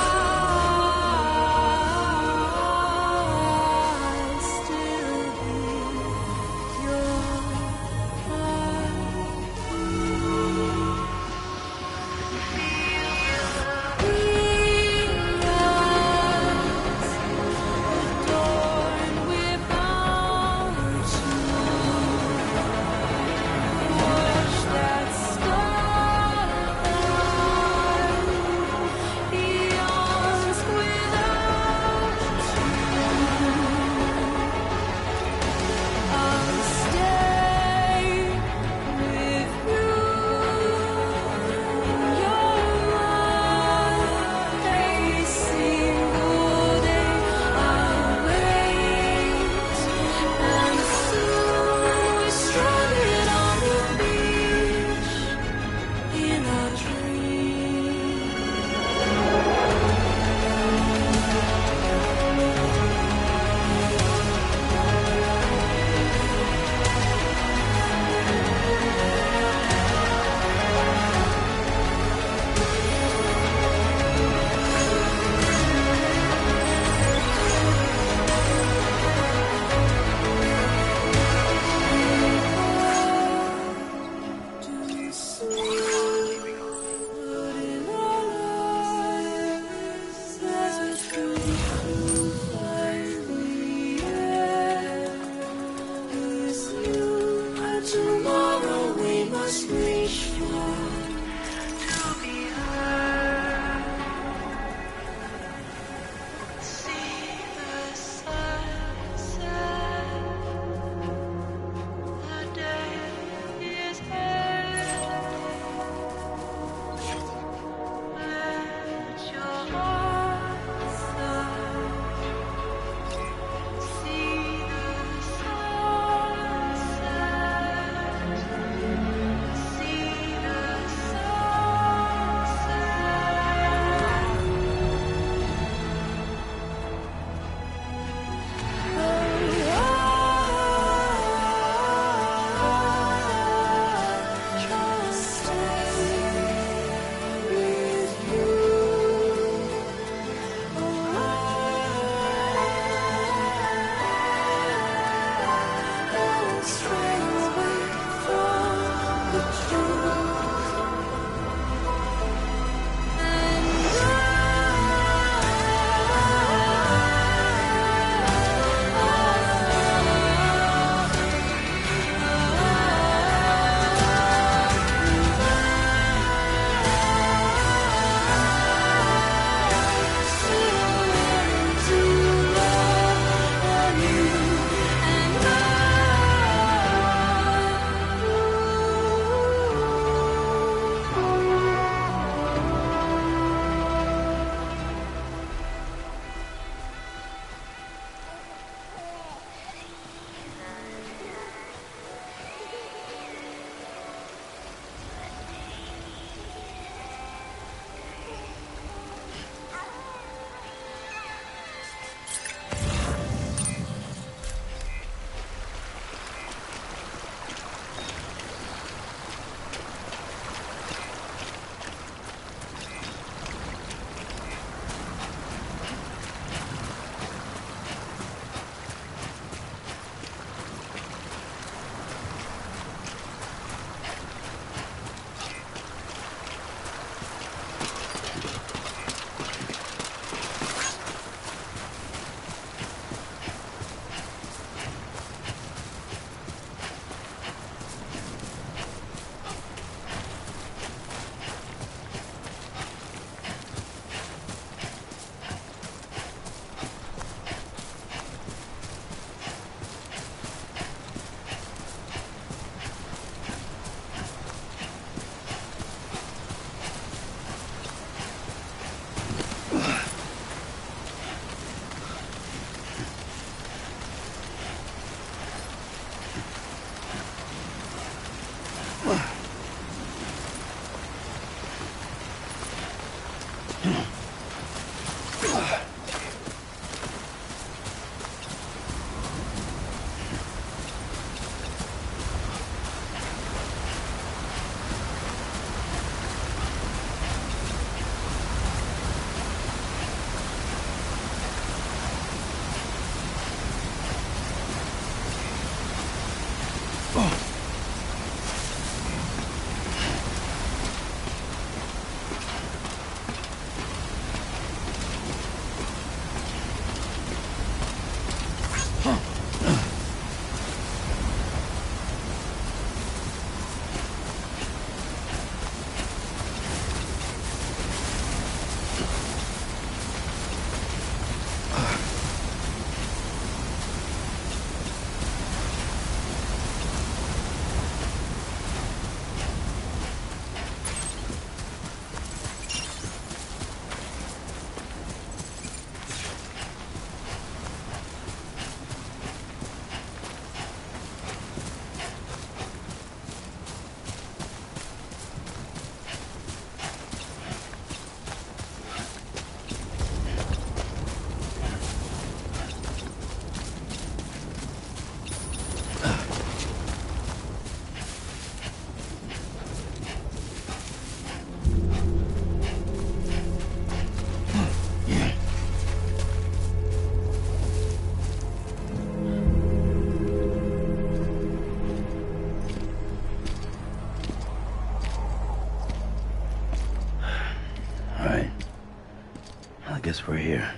Guess we're here.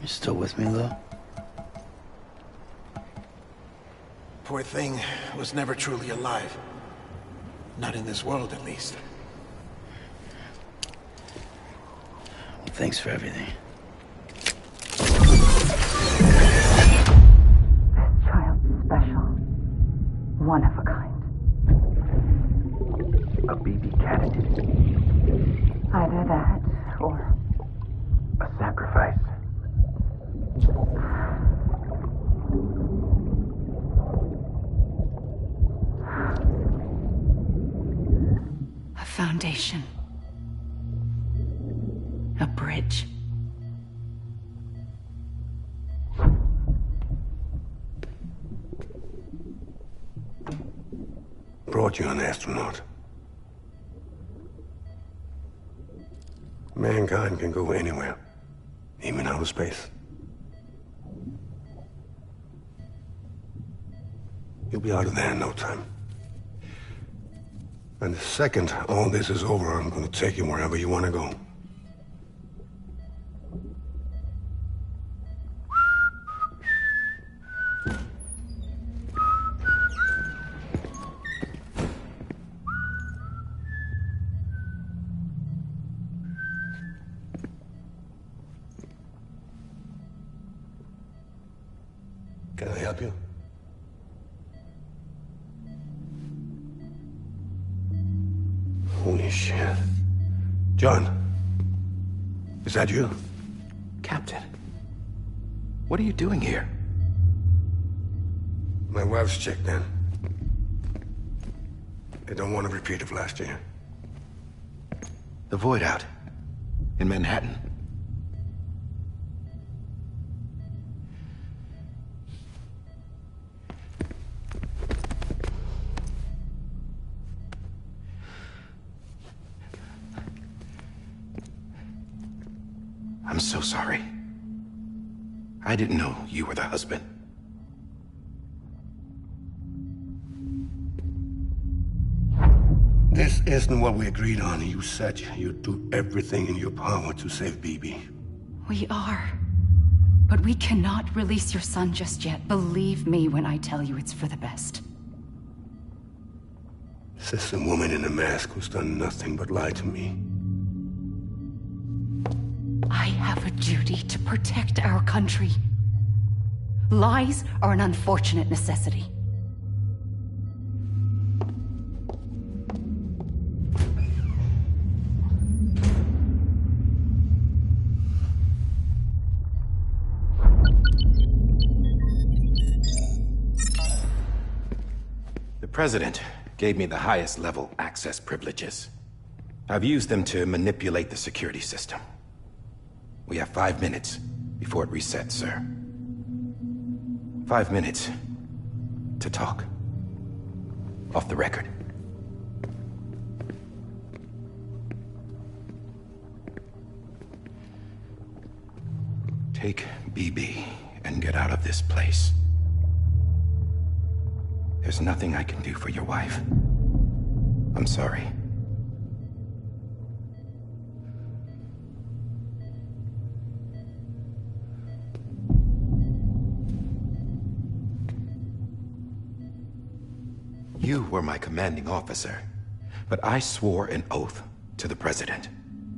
You still with me, though? Poor thing was never truly alive. Not in this world, at least. Well, thanks for everything. Child's special. One of a kind. A BB candidate. Either that, or A sacrifice. a foundation. A bridge. Brought you an astronaut. Mankind can go anywhere, even outer space. You'll be out of there in no time. And the second all this is over, I'm gonna take you wherever you wanna go. Can I help you? Holy shit. John, is that you? Captain, what are you doing here? My wife's checked in. They don't want a repeat of last year. The Void Out. In Manhattan. I'm so sorry. I didn't know you were the husband. This isn't what we agreed on. You said you'd do everything in your power to save BB. We are. But we cannot release your son just yet. Believe me when I tell you it's for the best. This is a woman in a mask who's done nothing but lie to me. I have a duty to protect our country. Lies are an unfortunate necessity. The President gave me the highest level access privileges. I've used them to manipulate the security system. We have 5 minutes before it resets, sir. 5 minutes to talk. Off the record. Take BB and get out of this place. There's nothing I can do for your wife. I'm sorry. You were my commanding officer, but I swore an oath to the President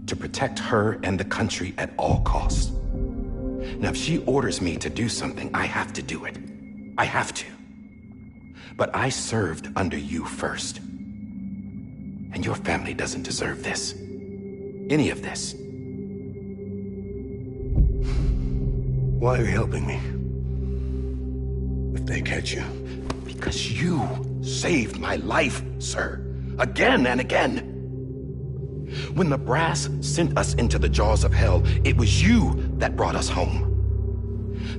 to protect her and the country at all costs. Now, if she orders me to do something, I have to do it. I have to. But I served under you first. And your family doesn't deserve this. Any of this. Why are you helping me? If they catch you. Because you saved my life, sir. Again and again. When the brass sent us into the jaws of hell, it was you that brought us home.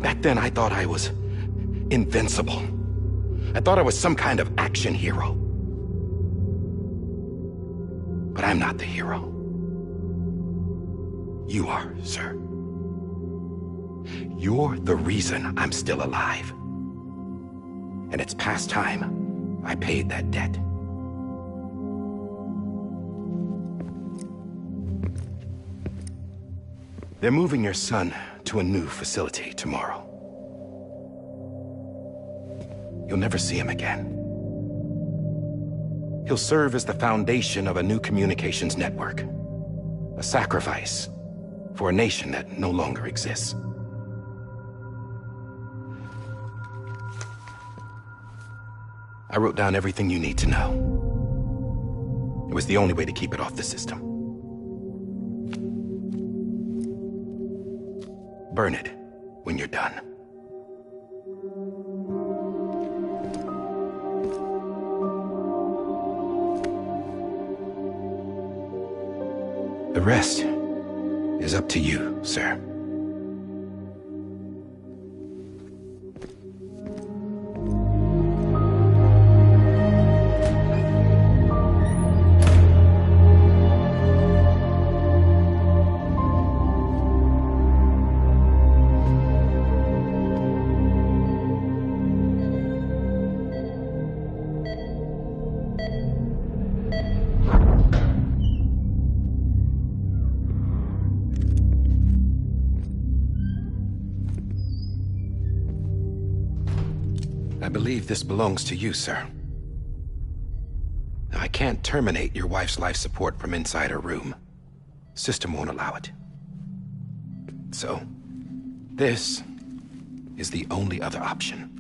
Back then, I thought I was invincible. I thought I was some kind of action hero. But I'm not the hero. You are, sir. You're the reason I'm still alive. And it's past time I paid that debt. They're moving your son to a new facility tomorrow. You'll never see him again. He'll serve as the foundation of a new communications network. A sacrifice for a nation that no longer exists. I wrote down everything you need to know. It was the only way to keep it off the system. Burn it when you're done. The rest is up to you, sir. I believe this belongs to you, sir. Now, I can't terminate your wife's life support from inside her room. System won't allow it. So, this is the only other option.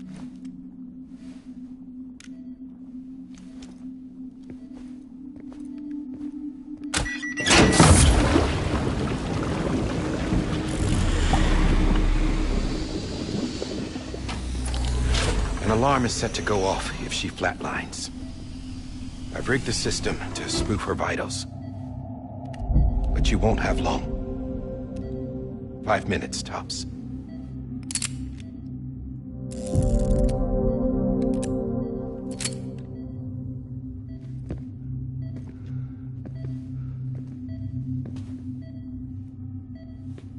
An alarm is set to go off if she flatlines. I've rigged the system to spoof her vitals. But you won't have long. 5 minutes, tops.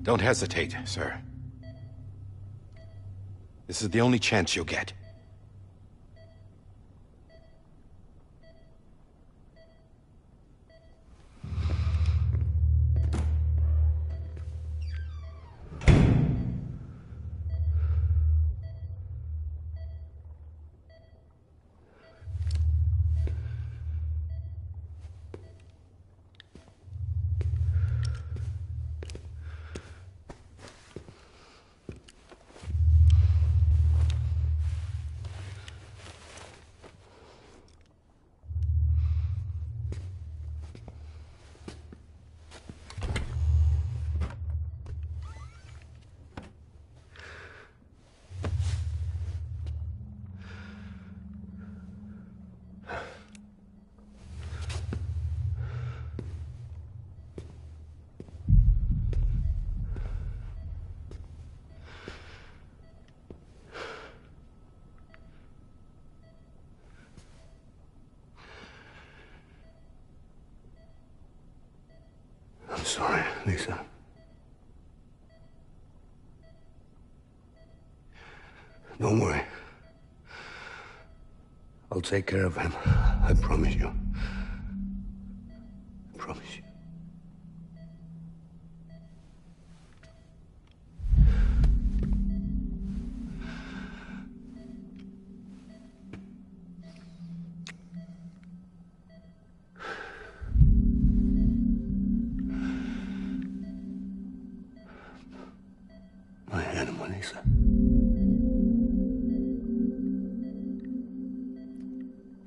Don't hesitate, sir. This is the only chance you'll get. I'm sorry, Lisa. Don't worry. I'll take care of him. I promise you. I promise you. Vanessa.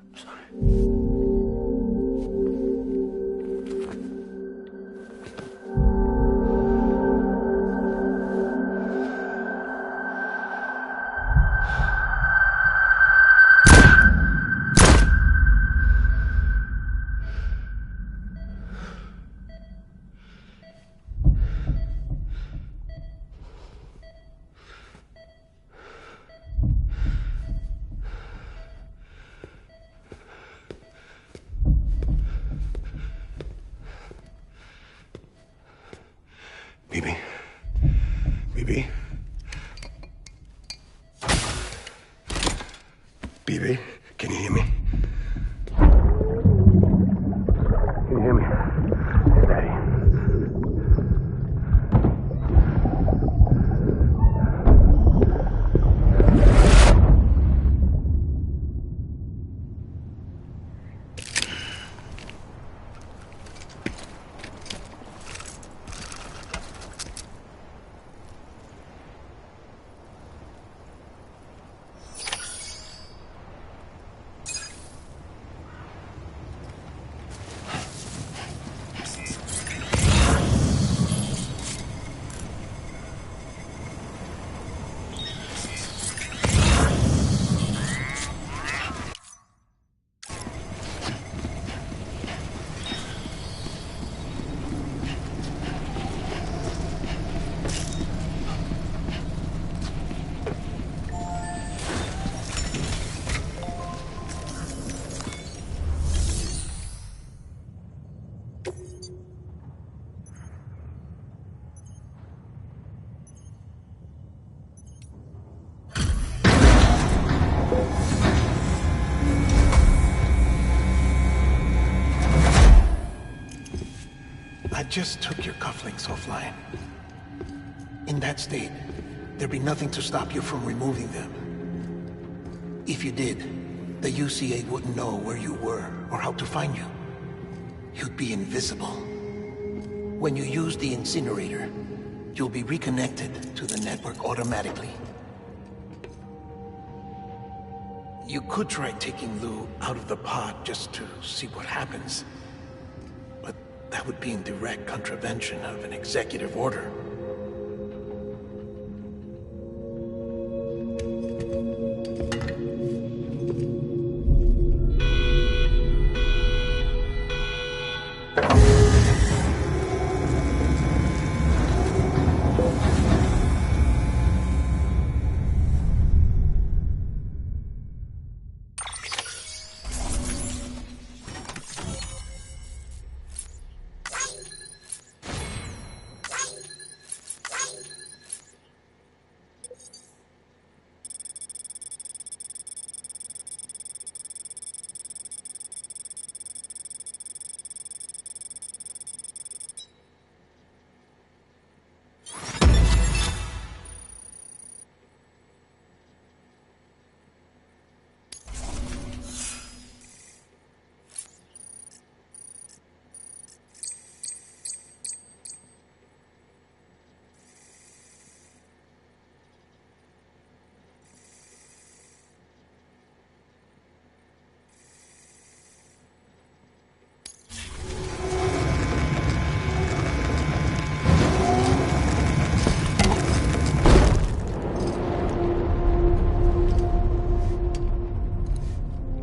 I'm sorry. BB? BB? BB? Can you hear me? Can you hear me? It's Daddy. I just took your cufflinks offline. In that state, there'd be nothing to stop you from removing them. If you did, the UCA wouldn't know where you were or how to find you. You'd be invisible. When you use the incinerator, you'll be reconnected to the network automatically. You could try taking Lou out of the pod just to see what happens. But that would be in direct contravention of an executive order.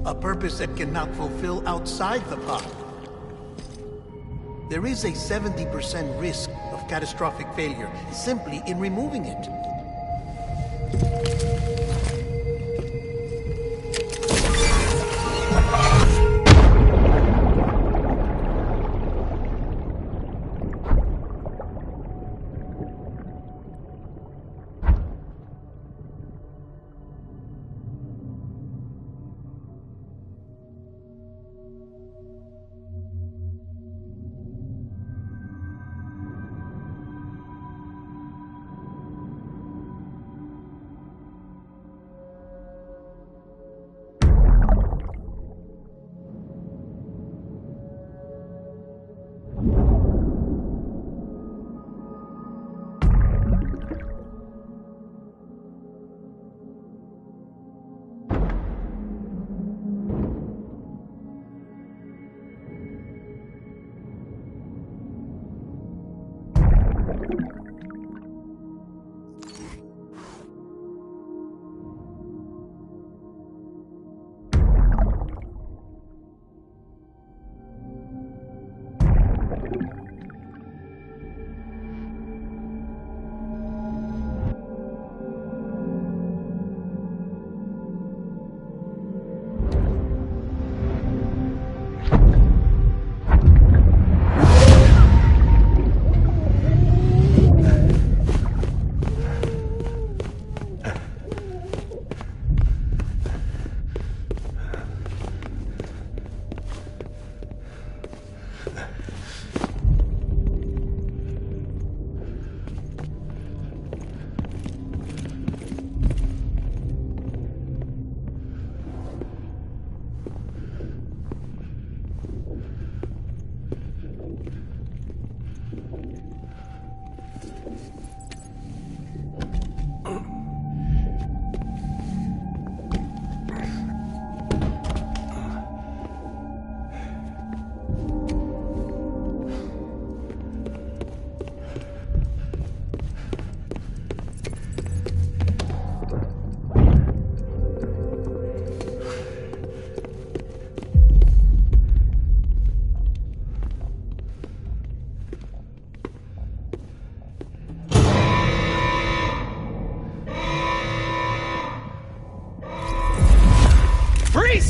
A purpose that cannot fulfill outside the pod. There is a 70% risk of catastrophic failure simply in removing it.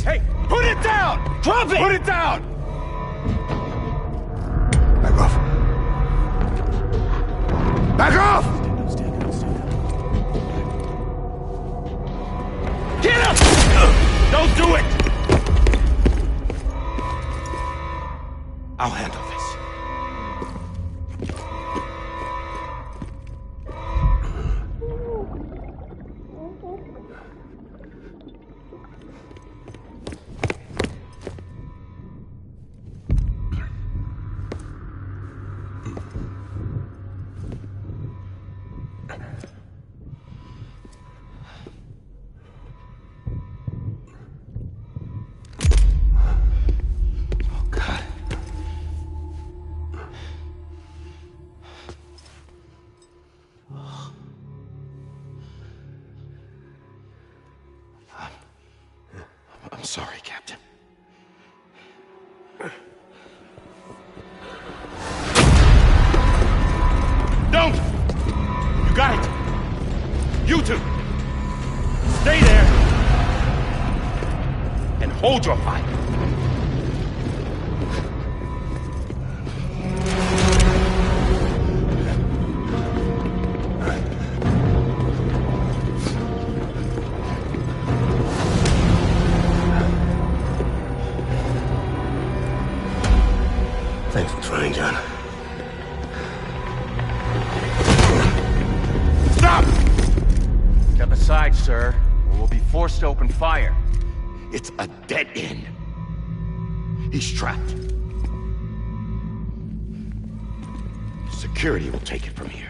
Hey, put it down! Drop it! Put it down! Back off. Back off! Get him! Don't do it! I'll handle this. I'm sorry, Captain. Don't! You got it! You two! Stay there! And hold your fire! Thanks for trying, John. Stop! Step aside, sir, or we'll be forced to open fire. It's a dead end. He's trapped. Security will take it from here.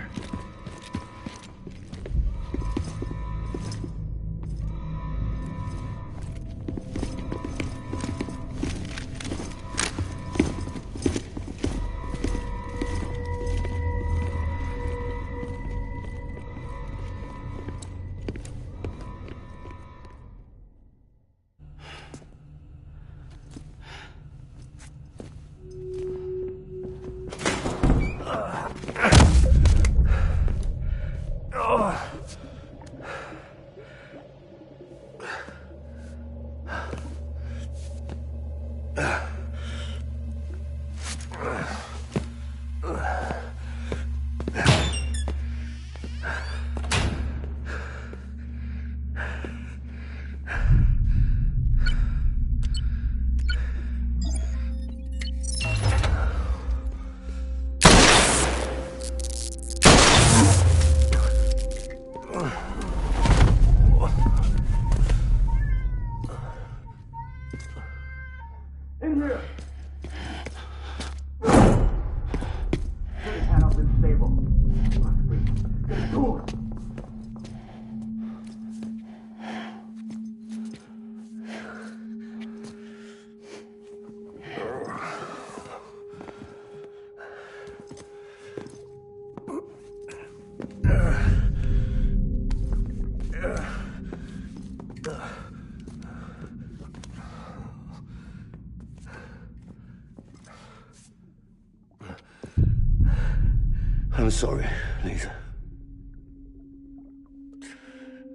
sorry, Lisa.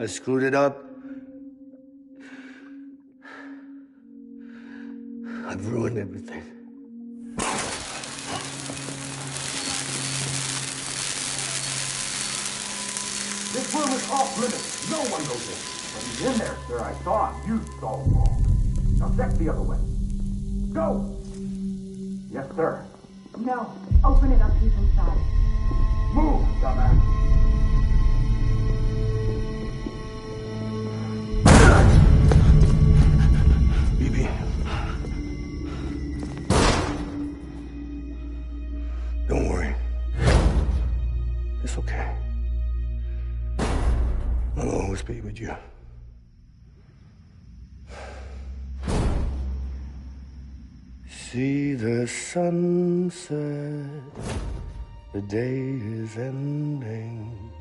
I screwed it up. I've ruined everything. This room is off limits. No one goes in. But he's in there, sir. I saw him. You saw him wrong. Now check the other way. Go! Yes, sir. No. Open it up. He's inside. Move, dumbass. BB. Don't worry. It's okay. I'll always be with you. See the sunset, the day is ending.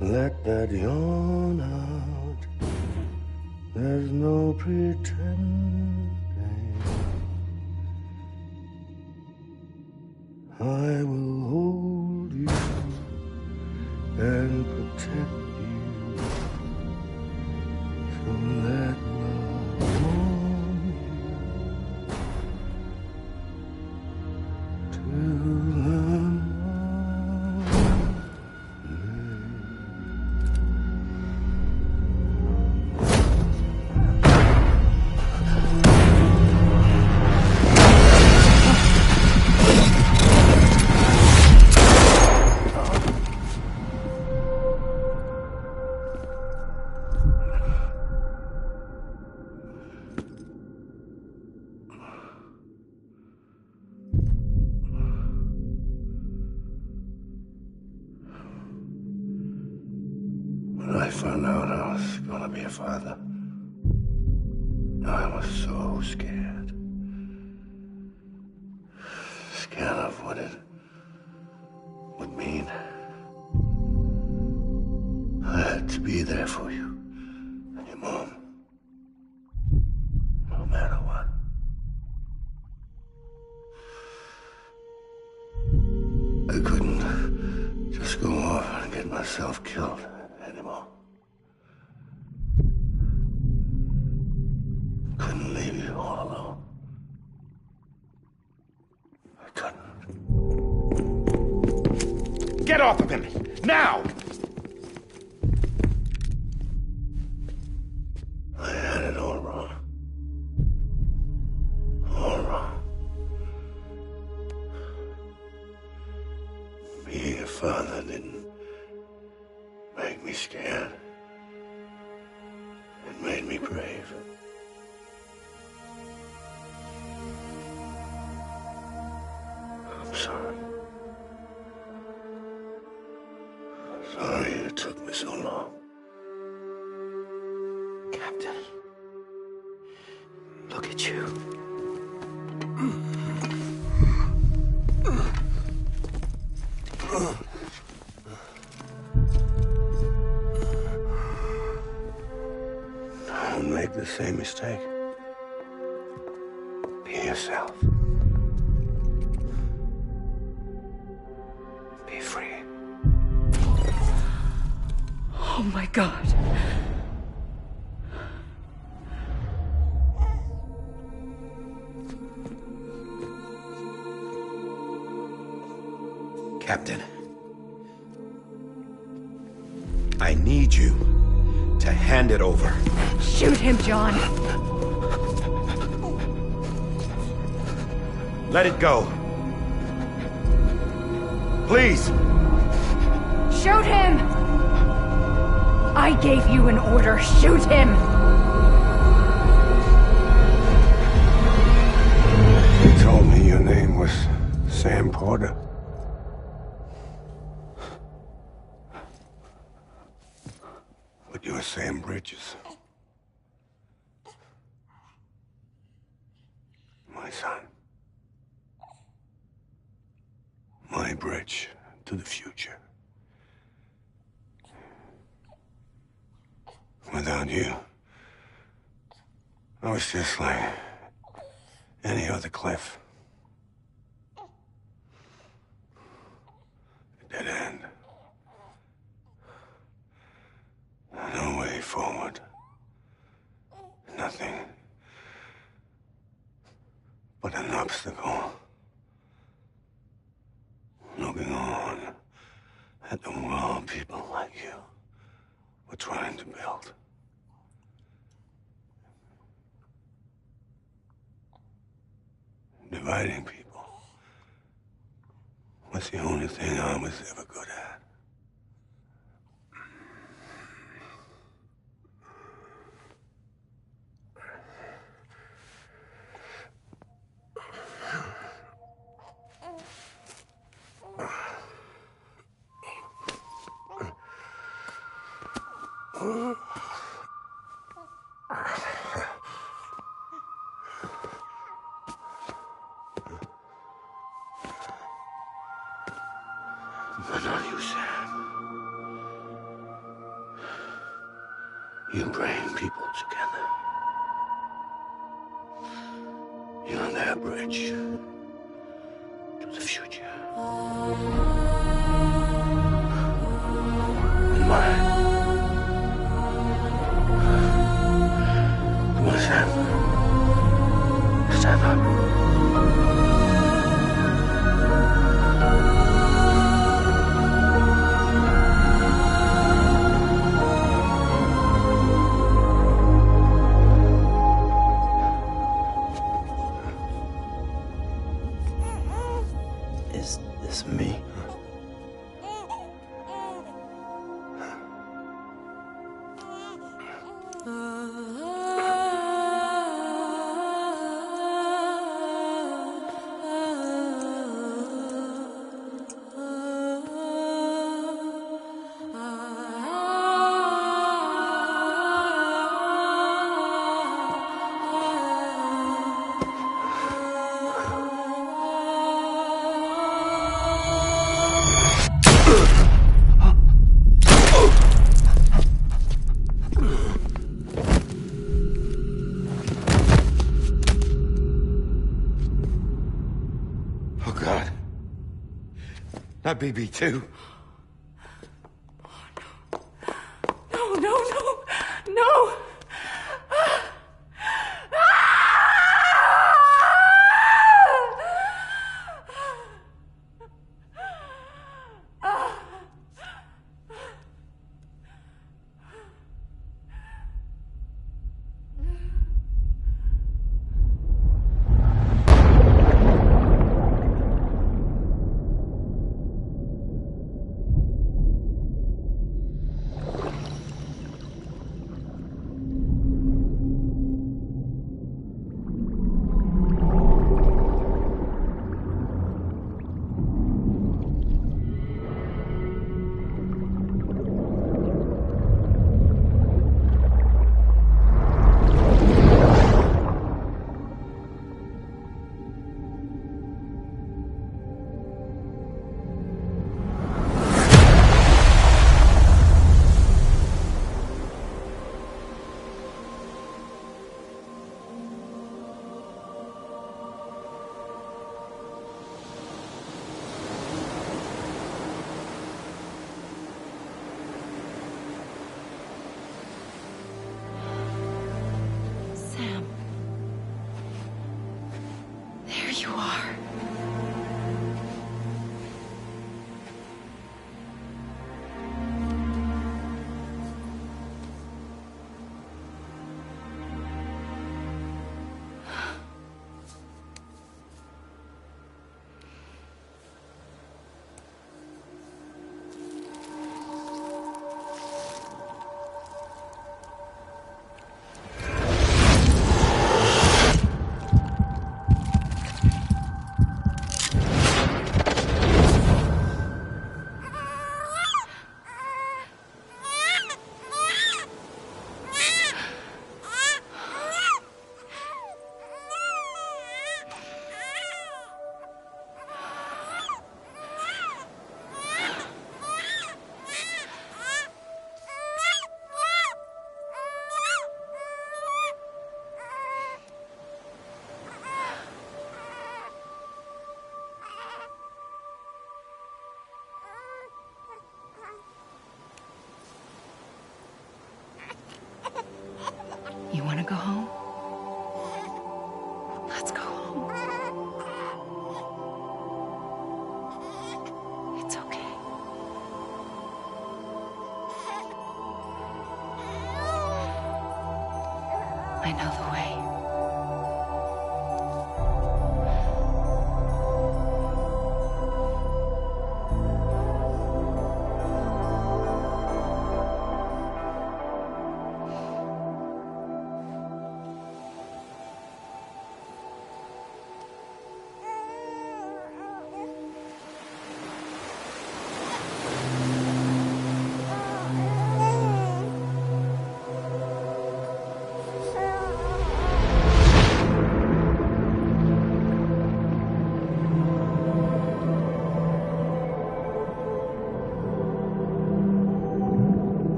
Let that yawn out, there's no pretending. I will hold you and protect you. So let love warm you till the When I found out I was gonna be a father, I was so scared. Scared of what it would mean. I had to be there for you and your mom, no matter what. I couldn't just go off and get myself killed anymore. Couldn't leave you all alone. I couldn't. Get off of him! Now! I had it all wrong. All wrong. Being a father didn't make me scared. It made me brave. I'm sorry. Sorry it took me so long. Captain, look at you. Don't make the same mistake. Be yourself. Be free. Oh my God. Captain, I need you to hand it over. Shoot him, John. Let it go. Please. Shoot him! I gave you an order. Shoot him! You told me your name was Sam Porter. But you're Sam Bridges. My son. My bridge to the future. Without you, I was just like any other Cliff. forward. Nothing but an obstacle. Looking on at the world people like you were trying to build. Dividing people was the only thing I was ever good at. But are you, Sam? You bring people together. You're their bridge to the future. And mine. Come on, Sam. Stand up. Is this me? Oh, God. Not BB too. No, no, no, no! I know the way.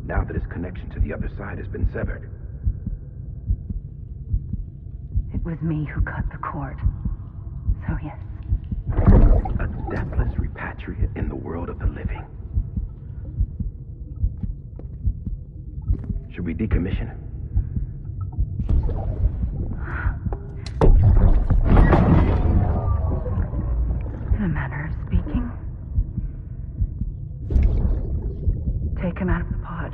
Now that his connection to the other side has been severed. It was me who cut the cord. So yes. A deathless repatriate in the world of the living. Should we decommission him? In a manner of speaking. Take him out of the pod.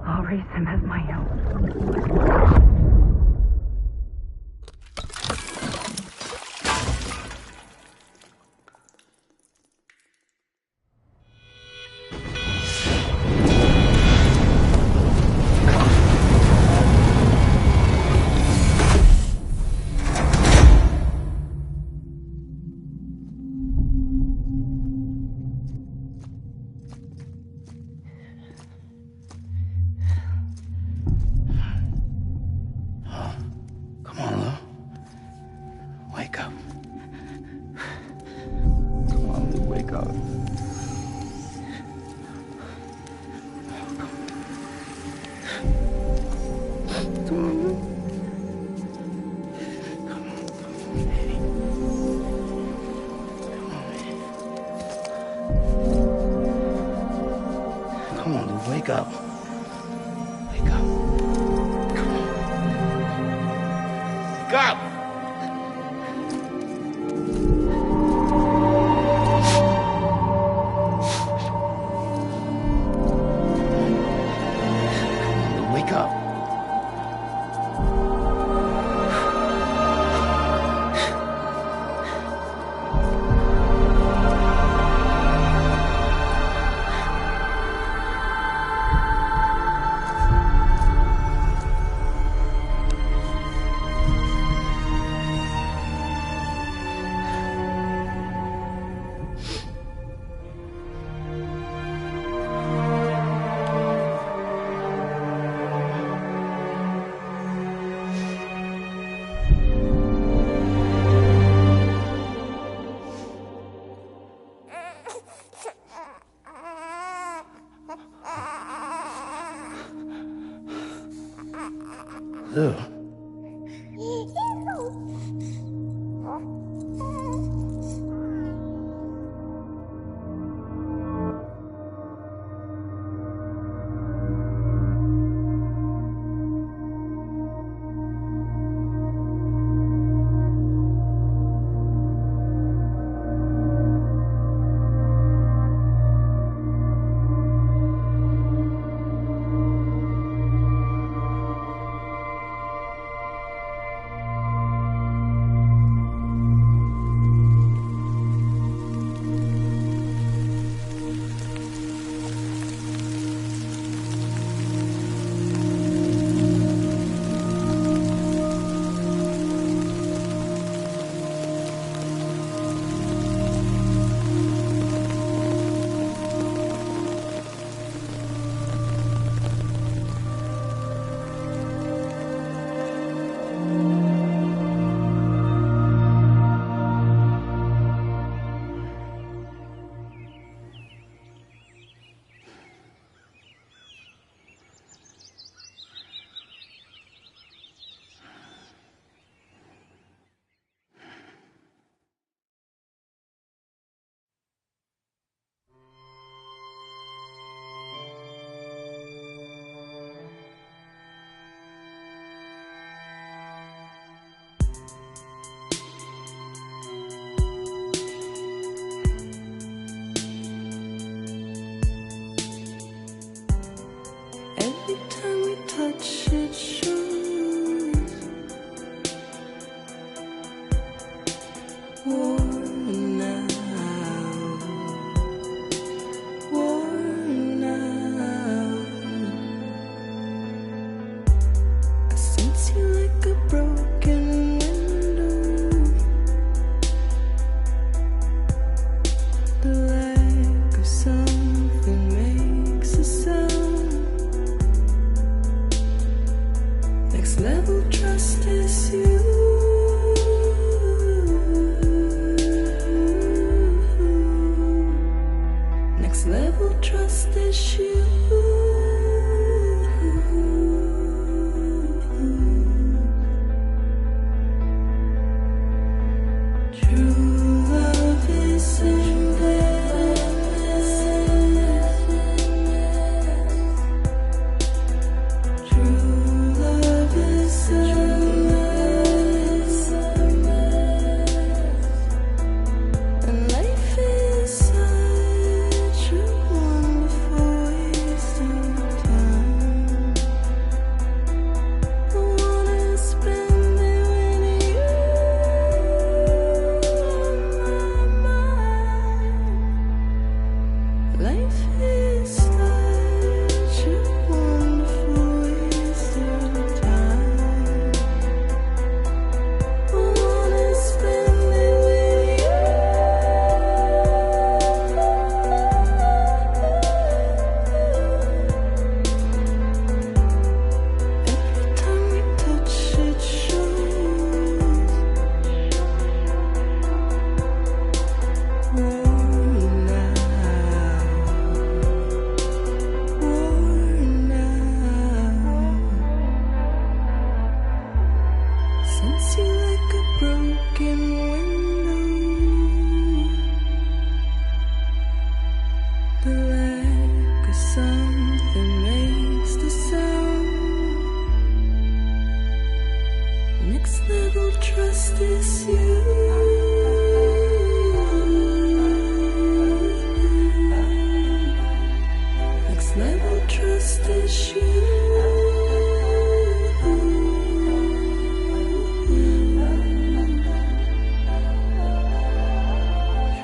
I'll raise him as my own. Wake up. Wake up. Come on. Wake up! Wake up. Ew. Every time we touch it shows worn out, worn out. I sense you like a broken window. The lack of something makes a sound. Next level trust is you. Next level trust is you. True love is in True love is and life is such a wonderful waste of time. I wanna spend it with you on my mind. Life is such a wonderful waste of time. I wanna spend it with you. Every time we touch it shows worn out, worn out. Sense you like a broken window. The lack of something makes the sound. Next level trust is you. Next level trust is you.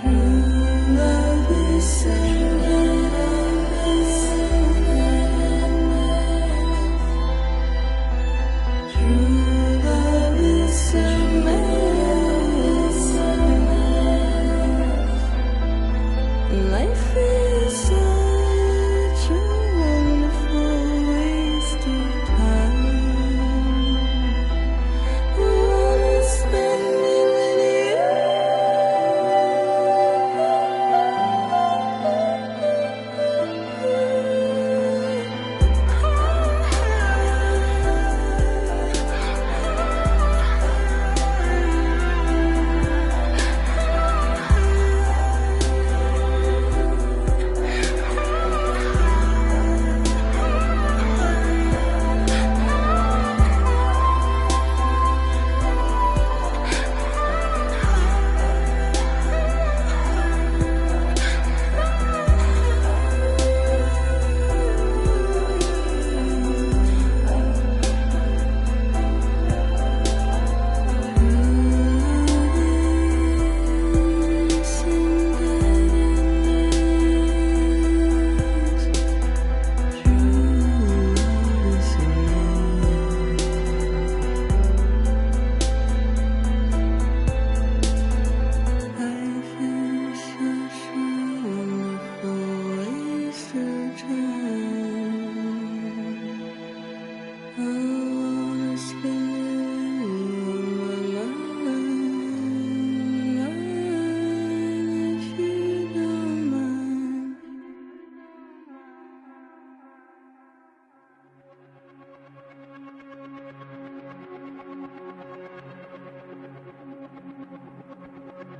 True love is True love is a mess. Life is such a wonderful waste of time. I wanna spend it with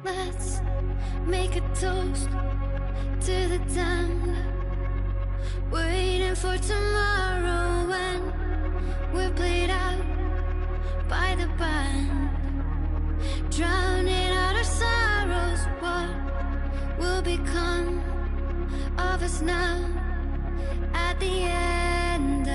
Let's make a toast to the damned, waiting for tomorrow when we're played out by the band, drowning out our sorrows. What will become of us now at the end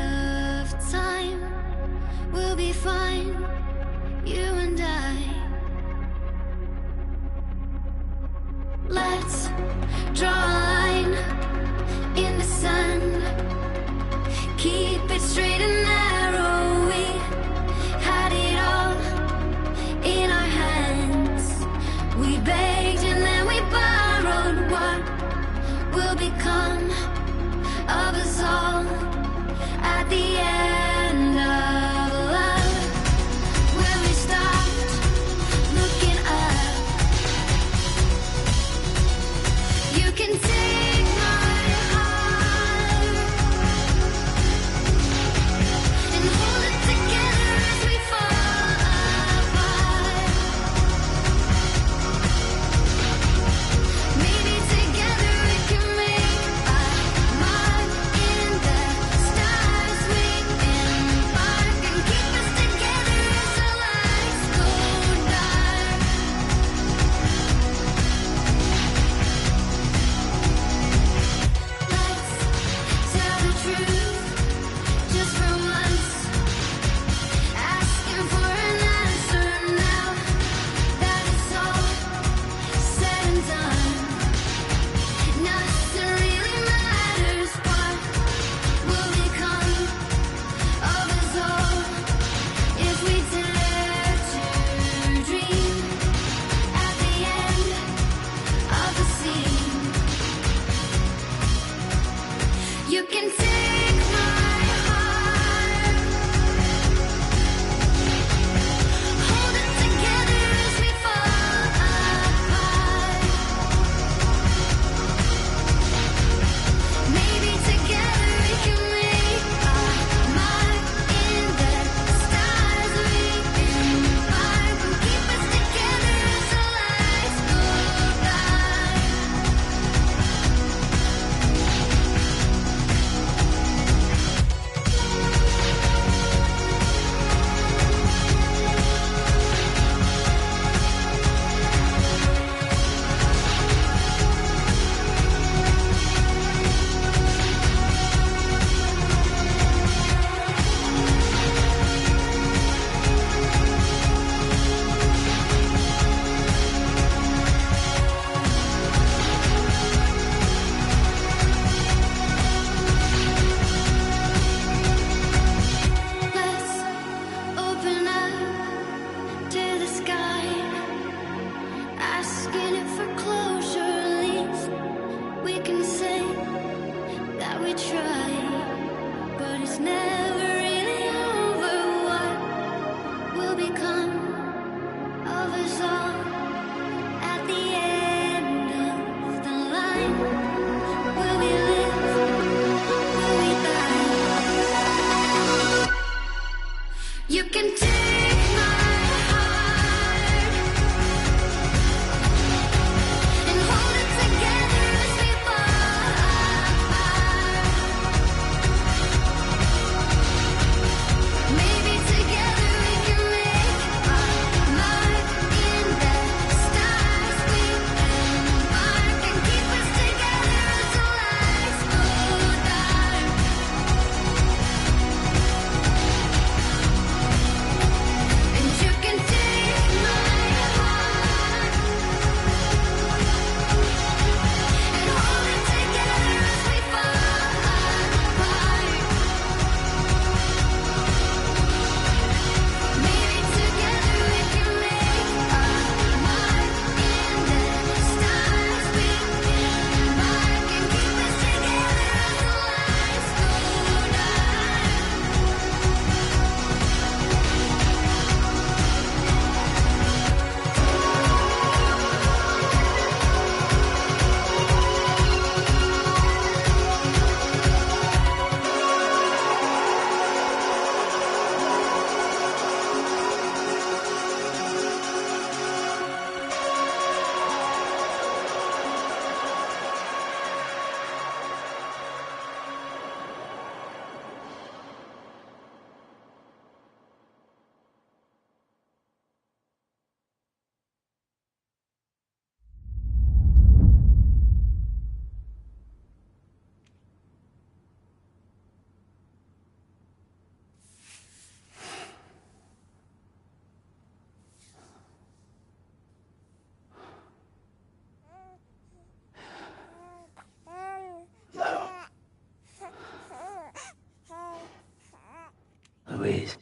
keep it straight and narrow. We had it all in our hands. We begged and then we borrowed. What will become of us all at the end of love? When we stopped looking up, you can take my heart. squeeze.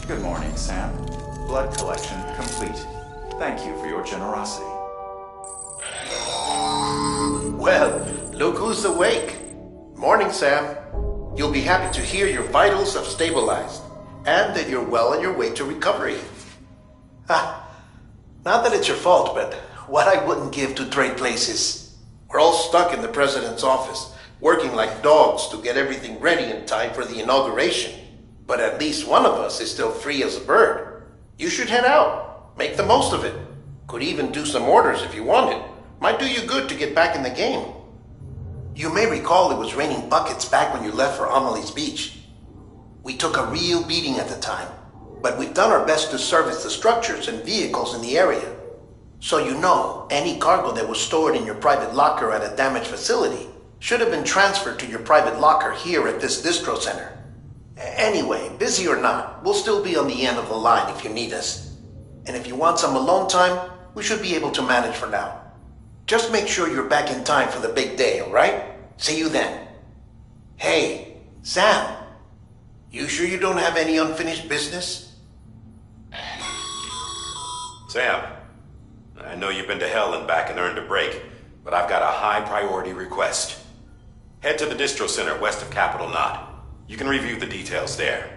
Good morning, Sam. Blood collection complete. Thank you for your generosity. Well, look who's awake. Morning, Sam. You'll be happy to hear your vitals have stabilized, and that you're well on your way to recovery. Not that it's your fault, but what I wouldn't give to trade places. We're all stuck in the president's office, working like dogs to get everything ready in time for the inauguration. But at least one of us is still free as a bird. You should head out. Make the most of it. Could even do some orders if you wanted. Might do you good to get back in the game. You may recall it was raining buckets back when you left for Amelie's Beach. We took a real beating at the time, but we've done our best to service the structures and vehicles in the area. So you know, any cargo that was stored in your private locker at a damaged facility should have been transferred to your private locker here at this distro center. Anyway, busy or not, we'll still be on the end of the line if you need us. And if you want some alone time, we should be able to manage for now. Just make sure you're back in time for the big day, alright? See you then. Hey, Sam. You sure you don't have any unfinished business? Sam, I know you've been to hell and back and earned a break, but I've got a high priority request. Head to the distro center west of Capitol Knot. You can review the details there.